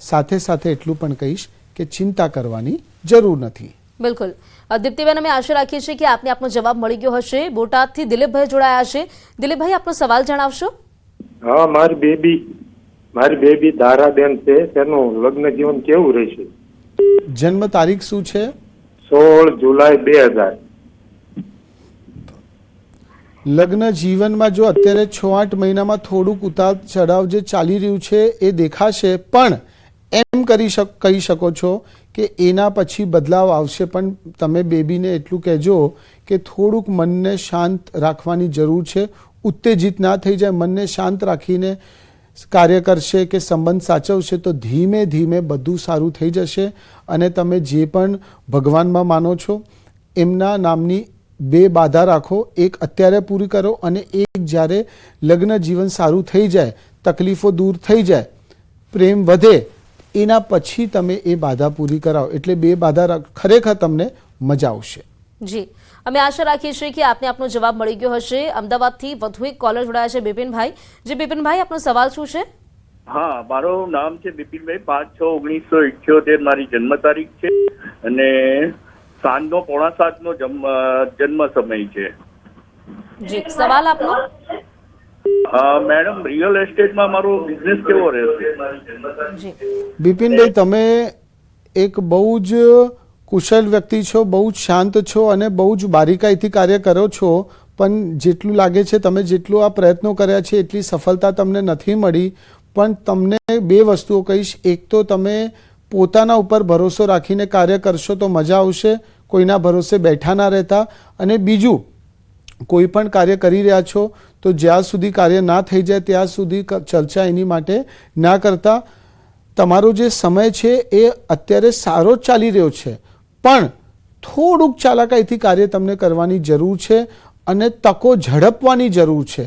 સાથે સાથે એટલું પણ કહીશ કે ચિંતા કરવાની જરૂર નથી. બિલકુલ દીપ્તિબેન, અમે આશા રાખીએ છીએ કે આપને આપનો જવાબ મળી ગયો હશે. બોટાદથી દિલીપભાઈ જોડાયા છે. દિલીપભાઈ, આપનો સવાલ જણાવશો. હા, મારી બેબી ધારાબેન છે, તેનું લગ્ન જીવન કેવું રહેશે? જન્મ તારીખ શું છે? 16 જુલાઈ 2000. લગ્ન જીવનમાં જો અત્યારે 6-8 મહિનામાં થોડુંક ઉતાર ચઢાવ જે ચાલી રહ્યું છે એ દેખાશે, પણ એમ કહી શકો છો કે એના પછી બદલાવ આવશે. પણ તમે બેબીને એટલું કહેજો કે થોડુંક મનને શાંત રાખવાની જરૂર છે. ઉત્તેજિત ના થઈ જાય, મનને શાંત રાખીને કાર્ય કરશે કે સંબંધ સાચવશે તો ધીમે ધીમે બધું સારું થઈ જશે. અને તમે જે પણ ભગવાનમાં માનો છો એમના નામની 2 બાધા રાખો. એક અત્યારે પૂરી કરો અને એક જ્યારે લગ્ન જીવન સારું થઈ જાય, તકલીફો દૂર થઈ જાય, પ્રેમ વધે, એના પછી તમે એ બાધા પૂરી કરાવો. એટલે 2 બાધા ખરેખર તમને મજા આવશે. જી, અમે આશા રાખીએ છીએ કે આપને આપનો જવાબ મળી ગયો હશે. અમદાવાદથી વધુ એક કોલર જોડાયા છે, બિપિનભાઈ. જે બિપિનભાઈ, આપનો સવાલ શું છે? હા, મારું નામ છે બિપિનભાઈ. 5/6/1978 મારી જન્મ તારીખ છે અને સાંજનો 6:45 નો જન્મ સમય છે. જી, સવાલ આપનો. મેડમ, રિયલ એસ્ટેટમાં મારો બિઝનેસ કેવો રહેશે? બિપિનભાઈ, તમે એક બહુ જ કુશળ વ્યક્તિ છો, બહુ જ શાંત છો અને બહુ જ બારીકાઈથી કાર્ય કરો છો. પણ જેટલું લાગે છે તમે જેટલું આ પ્રયત્નો કર્યા છે એટલી સફળતા તમને નથી મળી. પણ તમને 2 વસ્તુઓ કહીશ. એક તો તમે પોતાના ઉપર ભરોસો રાખીને કાર્ય કરશો તો મજા આવશે, કોઈના ભરોસે બેઠા ના રહેતા. અને બીજું, કોઈ પણ કાર્ય કરી રહ્યા છો તો જ્યાં સુધી કાર્ય ના થઈ જાય ત્યાં સુધી ચર્ચા એની માટે ના કરતા. તમારો જે સમય છે એ અત્યારે સારો જ ચાલી રહ્યો છે, પણ થોડુંક ચાલાકીથી કાર્ય તમને કરવાની જરૂર છે અને તકો ઝડપવાની જરૂર છે.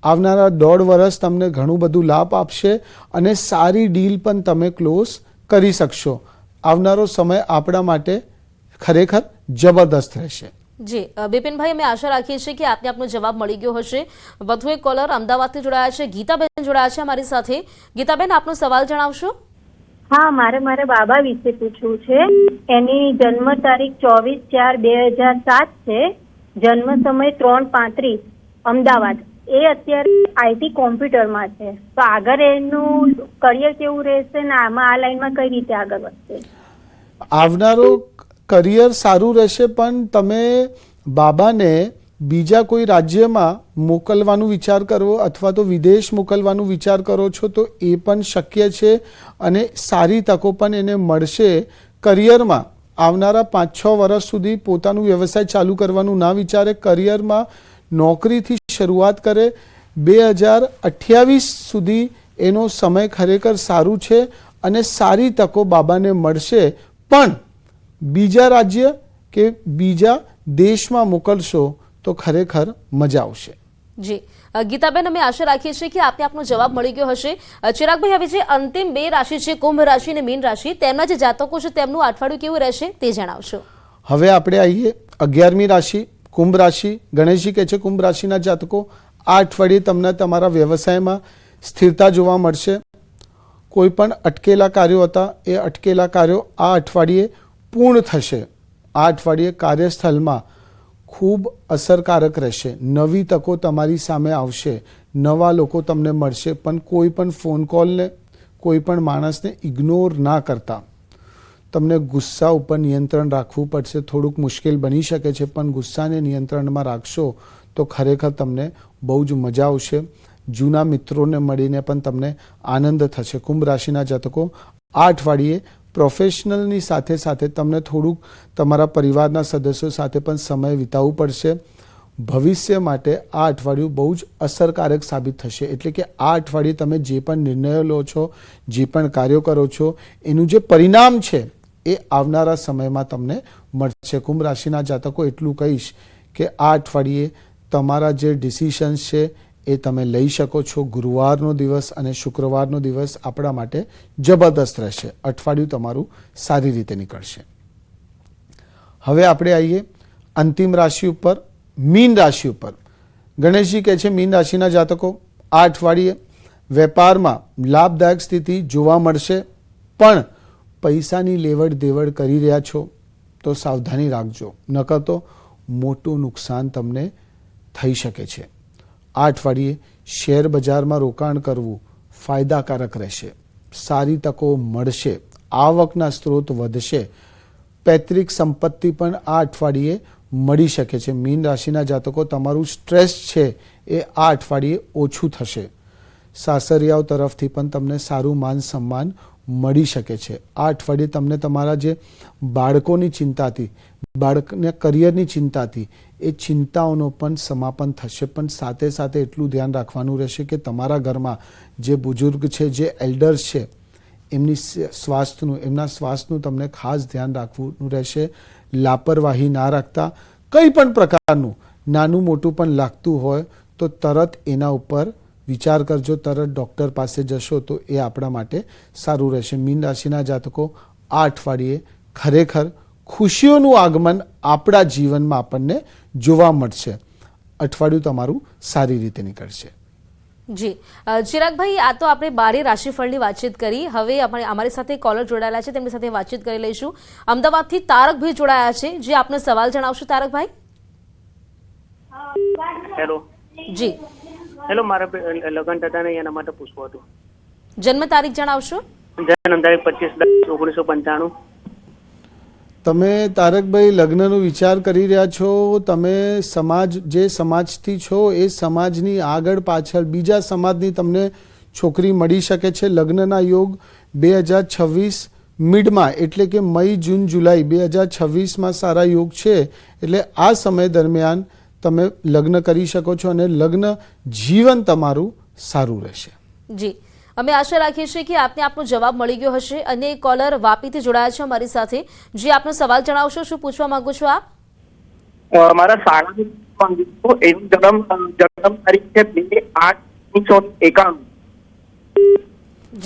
આવનારા 1.5 વર્ષ તમને ઘણું બધું લાભ આપશે અને સારી ડીલ પણ તમે ક્લોઝ કરી શકશો. આવનારો સમય આપણા માટે ખરેખર જબરદસ્ત રહેશે. જી બિપિનભાઈ, અમે આશા રાખીએ છીએ કે આપને આપનો જવાબ મળી ગયો હશે. વધુ એક કોલર અમદાવાદથી જોડાયા છે, ગીતાબેન જોડાયા છે અમારી સાથે. ગીતાબેન, આપનો સવાલ જણાવશો. હા, મારે બાબા વિશે પૂછવું છે. એની જન્મ તારીખ 24/4/2007 છે. જન્મ સમય 3:35 અમદાવાદ. એ અત્યારે આઈટી કોમ્પ્યુટરમાં છે, તો આગળ એનું કરિયર કેવું રહેશે ને આમાં આ લાઈનમાં કઈ રીતે આગળ વધશે? આવનારો કરિયર સારું રહેશે, પણ તમે બાબાને બીજા કોઈ રાજ્યમાં મોકલવાનું વિચાર કરો અથવા તો વિદેશ મોકલવાનું વિચાર કરો છો તો એ પણ શક્ય છે અને સારી તકો પણ એને મળશે. કરિયરમાં આવનારા 5-6 વર્ષ સુધી પોતાનું વ્યવસાય ચાલુ કરવાનું ના વિચારે, કરિયરમાં નોકરીથી શરૂઆત કરે. 2028 સુધી એનો સમય ખરેખર સારું છે અને સારી તકો બાબાને મળશે. પણ બીજા રાજ્ય કે બીજા દેશમાં મોકલશો તો ખરેખર મજા આવશે. જી, ગીતાબેન, અમે આશા રાખીએ છીએ કે આપને આપનો જવાબ મળી ગયો હશે. ચિરાગભાઈ, હવે જે અંતિમ 2 રાશિ છે, કુંભ રાશિ અને મીન રાશિ, તેમના જે જાતકો છે તેમનું અઠવાડિયું કેવું રહેશે તે જણાવશો. હવે આપણે આવીએ 11મી રાશિ કુંભ રાશિ. ગણેશજી કહે છે કુંભ રાશિના જાતકો, આ અઠવાડિયે તમને તમારા વ્યવસાયમાં સ્થિરતા જોવા મળશે. કોઈ પણ અટકેલા કાર્યો હતા એ અટકેલા કાર્યો આ અઠવાડિયે પૂર્ણ થશે. આ અઠવાડિયે કાર્યસ્થળમાં ખૂબ અસરકારક રહેશે. નવી તકો તમારી સામે આવશે, નવા લોકો તમને મળશે, પણ કોઈ પણ ફોન કોલને, કોઈ પણ માણસને ઇગ્નોર ના કરતા. તમને ગુસ્સા ઉપર નિયંત્રણ રાખવું પડશે. થોડુંક મુશ્કેલ બની શકે છે, પણ ગુસ્સાને નિયંત્રણમાં રાખશો તો ખરેખર તમને બહુ જ મજા આવશે. જૂના મિત્રોને મળીને પણ તમને આનંદ થશે. કુંભ રાશિના જાતકો, આ અઠવાડિયે પ્રોફેશનલની સાથે સાથે તમને થોડુંક તમારા પરિવારના સદસ્યો સાથે પણ સમય વિતાવવું પડશે. ભવિષ્ય માટે આ અઠવાડિયું બહુ જ અસરકારક સાબિત થશે. એટલે કે આ અઠવાડિયે તમે જે પણ નિર્ણયો લો છો, જે પણ કાર્યો કરો છો, એનું જે પરિણામ છે એ આવનારા સમયમાં તમને મળશે. કુંભ રાશિના જાતકો, એટલું કહીશ કે આ અઠવાડિયે તમારા જે ડિસિશન્સ છે એ તમે લઈ શકો છો. ગુરુવારનો દિવસ અને શુક્રવારનો દિવસ આપણા માટે જબરદસ્ત રહેશે. અઠવાડિયું તમારું સારી રીતે નીકળશે. હવે આપણે આવીએ અંતિમ રાશિ ઉપર, મીન રાશિ ઉપર. ગણેશજી કહે છે મીન રાશિના જાતકો, આ અઠવાડિયે વેપારમાં લાભદાયક સ્થિતિ જોવા મળશે, પણ પૈસાની લેવડ દેવડ કરી રહ્યા છો તો સાવધાની રાખજો, નકર તો મોટું નુકસાન તમને થઈ શકે છે. આ અઠવાડિયે શેર બજારમાં રોકાણ કરવું ફાયદાકારક રહેશે. સારી તકો મળશે, આવકના સ્ત્રોત વધશે. પૈતૃક સંપત્તિ પણ આ અઠવાડિયે મળી શકે છે. મીન રાશિના જાતકો, તમારું સ્ટ્રેસ છે એ આ અઠવાડિયે ઓછું થશે. સાસરિયાઓ તરફથી પણ તમને સારું માન સન્માન મળી શકે છે. આ અઠવાડિયે તમને તમારા જે બાળકોની ચિંતા હતી, બાળકના કરિયરની ચિંતા હતી, એ ચિંતાઓનો પણ સમાપન થશે. પણ સાથે સાથે એટલું ધ્યાન રાખવાનું રહેશે કે તમારા ઘરમાં જે બુઝુર્ગ છે, જે એલ્ડર્સ છે, એમની એમના સ્વાસ્થ્યનું તમને ખાસ ધ્યાન રાખવું રહેશે. લાપરવાહી ના રાખતા. કંઈ પણ પ્રકારનું નાનું મોટું પણ લાગતું હોય તો તરત એના ઉપર વિચાર કરજો, તરત ડૉક્ટર પાસે જશો તો એ આપણા માટે સારું રહેશે. મીન રાશિના જાતકો, આ અઠવાડિયે ખરેખર ખુશીઓનું આગમન આપણા જીવનમાં આપણને જોવા મળશે. અઠવાડિયું તમારું સારી રીતે નીકળશે. જી ચિરાગભાઈ, આ તો આપણે 12 રાશિફળની વાતચીત કરી. હવે અમારી સાથે કોલર જોડાયેલા છે, તેમની સાથે વાતચીત કરી લઈશું. અમદાવાદથી તારકભાઈ જોડાયા છે, જે આપનો સવાલ જણાવશો. તારકભાઈ. હેલો. જી હેલો, મારા લગ્ન થતા નહીં એના માટે પૂછવું હતું. જન્મ તારીખ જણાવશો. જન્મ તારીખ 25/10/1995. તમે તારકભાઈ લગ્નનો વિચાર કરી રહ્યા છો. તમે જે સમાજથી છો એ સમાજની આગળ પાછળ બીજા સમાજની તમને છોકરી મળી શકે છે. લગ્નના યોગ 2026 મિડમાં, એટલે કે મઈ, જૂન, જુલાઈ 2026માં સારા યોગ છે. એટલે આ સમય દરમિયાન તમે લગ્ન કરી શકો છો અને લગ્ન જીવન તમારું સારું રહેશે. જી, અમે આશા રાખીએ છીએ કે આપને આપનો જવાબ મળી ગયો હશે. અને કોલર વાપીથી જોડાયા છે અમારી સાથે, જે આપનો સવાલ જણાવશો. શું પૂછવા માંગો છો આપ? મારા શાળાની એની જન્મ તારીખ છે 2/8/1991.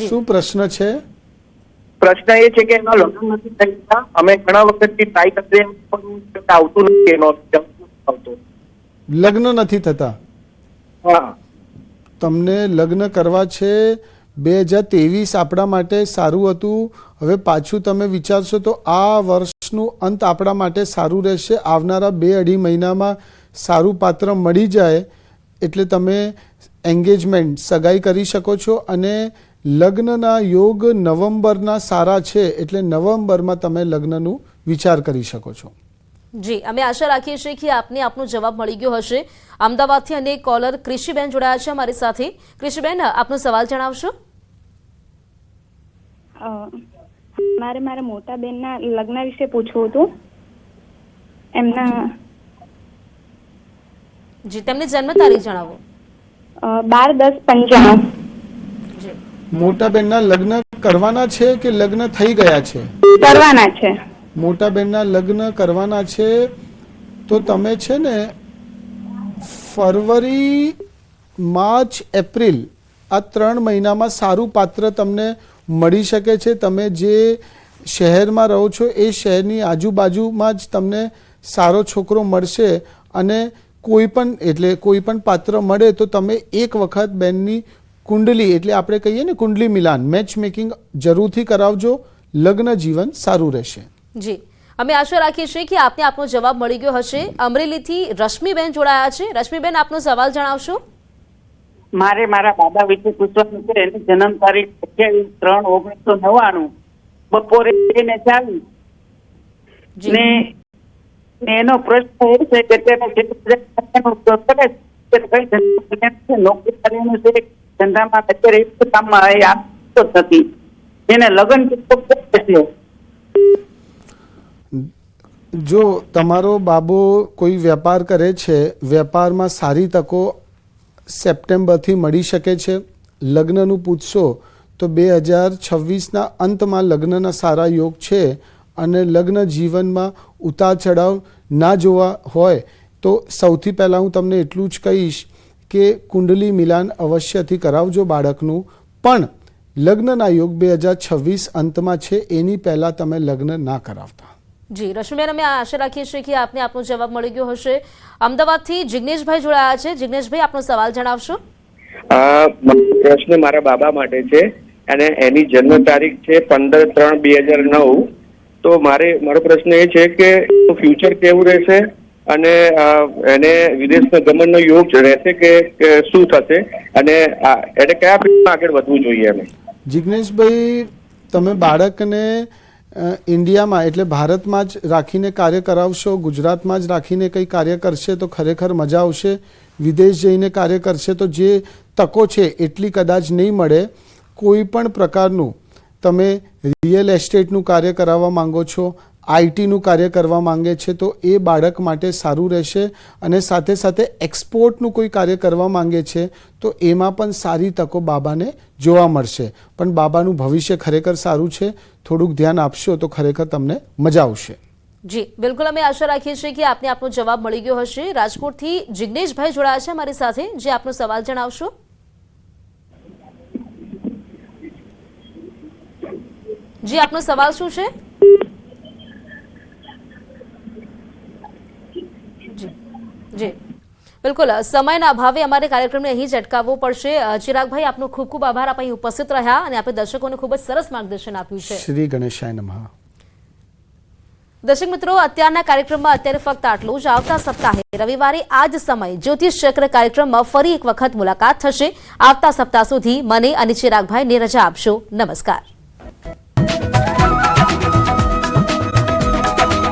શું પ્રશ્ન છે? પ્રશ્ન એ છે કે એના લગ્ન નથી થયા. અમે ઘણા વખતથી ટ્રાય કરીએ પણ આવતું નથી. એનો આવતો લગ્ન નથી થતા. હા, તમને લગ્ન કરવા છે. 2023 આપણા માટે સારું હતું. હવે પાછું તમે વિચારશો તો આ વર્ષનું અંત આપણા માટે સારું રહેશે. આવનારા 2-2.5 મહિનામાં સારું પાત્ર મળી જાય એટલે તમે એન્ગેજમેન્ટ, સગાઈ કરી શકો છો. અને લગ્નના યોગ નવેમ્બરના સારા છે, એટલે નવેમ્બરમાં તમે લગ્નનું વિચાર કરી શકો છો. જી, અમે આશા રાખીએ છીએ કે આપને આપનો જવાબ મળી ગયો હશે. અમદાવાદથી અને કોલર કૃષિબેન જોડાયા છે અમારી સાથે. કૃષિબેન, આપનો સવાલ જણાવશો. મારે મારા મોટા બેનના લગ્ન વિશે પૂછવું હતું. એમના જી, તેમની જન્મ તારીખ જણાવો. 12/10/95. મોટા બેનના લગ્ન કરવાના છે કે લગ્ન થઈ ગયા છે? કરવાના છે. મોટા બેનના લગ્ન કરવાના છે તો તમે છે ને ફરવરી માર્ચ એપ્રિલ આ 3 મહિનામાં સારું પાત્ર તમને મળી શકે છે. તમે જે શહેરમાં રહો છો એ શહેરની આજુબાજુમાં જ તમને સારો છોકરો મળશે અને કોઈ પણ પાત્ર મળે તો તમે એક વખત બેનની કુંડલી એટલે આપણે કહીએ ને કુંડલી મિલાન મેચ મેકિંગ જરૂરથી કરાવજો. લગ્ન જીવન સારું રહેશે. જી, અમે આશા રાખીએ છીએ કે આપને આપનો જવાબ મળી ગયો હશે. અમરેલીથી રશ્મિબેન જોડાયા છે. રશ્મિબેન, આપનો સવાલ જણાવશો. મારે મારા બાબા વિશે પૂછવાનું છે. એની જન્મ તારીખ 28/3/1999 બપોરે 2:40 ને એનો પ્રશ્ન એ છે કે તેને નોકરી કરવાનું છે, ધંધામાં અત્યારે એક કામમાં આપતો જ નથી. એને લગ્ન છે. જો તમારો બાબો કોઈ વેપાર કરે છે, વેપારમાં સારી તકો સપ્ટેમ્બરથી મળી શકે છે. લગ્નનું પૂછશો તો 2026ના અંતમાં લગ્નના સારા યોગ છે અને લગ્ન જીવનમાં ઉતાર ચઢાવ ના જોવા હોય તો સૌથી પહેલાં હું તમને એટલું જ કહીશ કે કુંડલી મિલાન અવશ્યથી કરાવજો બાળકનું. પણ લગ્નના યોગ 2026 અંતમાં છે, એની પહેલાં તમે લગ્ન ના કરાવતા. જી રશ્મિબેન, અમે આશા રાખીએ છીએ કે આપને આપનો જવાબ મળી ગયો હશે. અમદાવાદથી જિગ્નેશભાઈ જોડાયા છે. જિગ્નેશભાઈ, આપનો સવાલ જણાવશો. પ્રશ્ન મારા બાબા માટે છે અને એની જન્મ તારીખ છે 15/3/2009. તો મારો પ્રશ્ન એ છે કે ફ્યુચર કેવું રહેશે અને એને વિદેશના ગમનનો યોગ રહેશે કે શું થશે અને એને કયા ફિલ્ડમાં આગળ વધવું જોઈએ? અમે જિગ્નેશભાઈ, તમે બાળકને ઇન્ડિયામાં એટલે ભારતમાં જ રાખીને કાર્ય કરાવશો, ગુજરાતમાં જ રાખીને કંઈ કાર્ય કરશે તો ખરેખર મજા આવશે. વિદેશ જઈને કાર્ય કરશે તો જે તકો છે એટલી કદાચ નહીં મળે. કોઈ પણ પ્રકારનું તમે રિયલ એસ્ટેટનું કાર્ય કરાવવા માંગો છો, આઈટીનું કાર્ય કરવા માંગે છે તો એ બાળક માટે સારું રહેશે. અને સાથે સાથે એક્સપોર્ટનું કોઈ કાર્ય કરવા માંગે છે તો એમાં પણ સારી તકો બાબાને જોવા મળશે. પણ બાબાનું ભવિષ્ય ખરેખર સારું છે. થોડુંક ધ્યાન આપશો તો ખરેખર તમને મજા આવશે. જી બિલકુલ, અમે આશા રાખીએ છીએ કે આપને આપનો જવાબ મળી ગયો હશે. રાજકોટથી જિગ્નેશભાઈ જોડાયા છે અમારી સાથે. જે આપનો સવાલ જણાવશો. જી, આપનો સવાલ શું છે? જી બિલકુલ, સમયના અભાવે અમારે કાર્યક્રમને અહીં જ અટકાવવો પડશે. ચિરાગભાઈ, આપનો ખૂબ ખૂબ આભાર. આપ અહીં ઉપસ્થિત રહ્યા અને આપણે દર્શકોને ખૂબ જ સરસ માર્ગદર્શન આપ્યું છે. શ્રી ગણેશાય નમઃ. દર્શક મિત્રો, અત્યારના કાર્યક્રમમાં અત્યારે ફક્ત આટલું જ. આવતા સપ્તાહે રવિવારે આ જ સમય જ્યોતિષ ચક્ર કાર્યક્રમમાં ફરી એક વખત મુલાકાત થશે. આવતા સપ્તાહ સુધી મને અને ચિરાગભાઈને રજા આપશો. નમસ્કાર.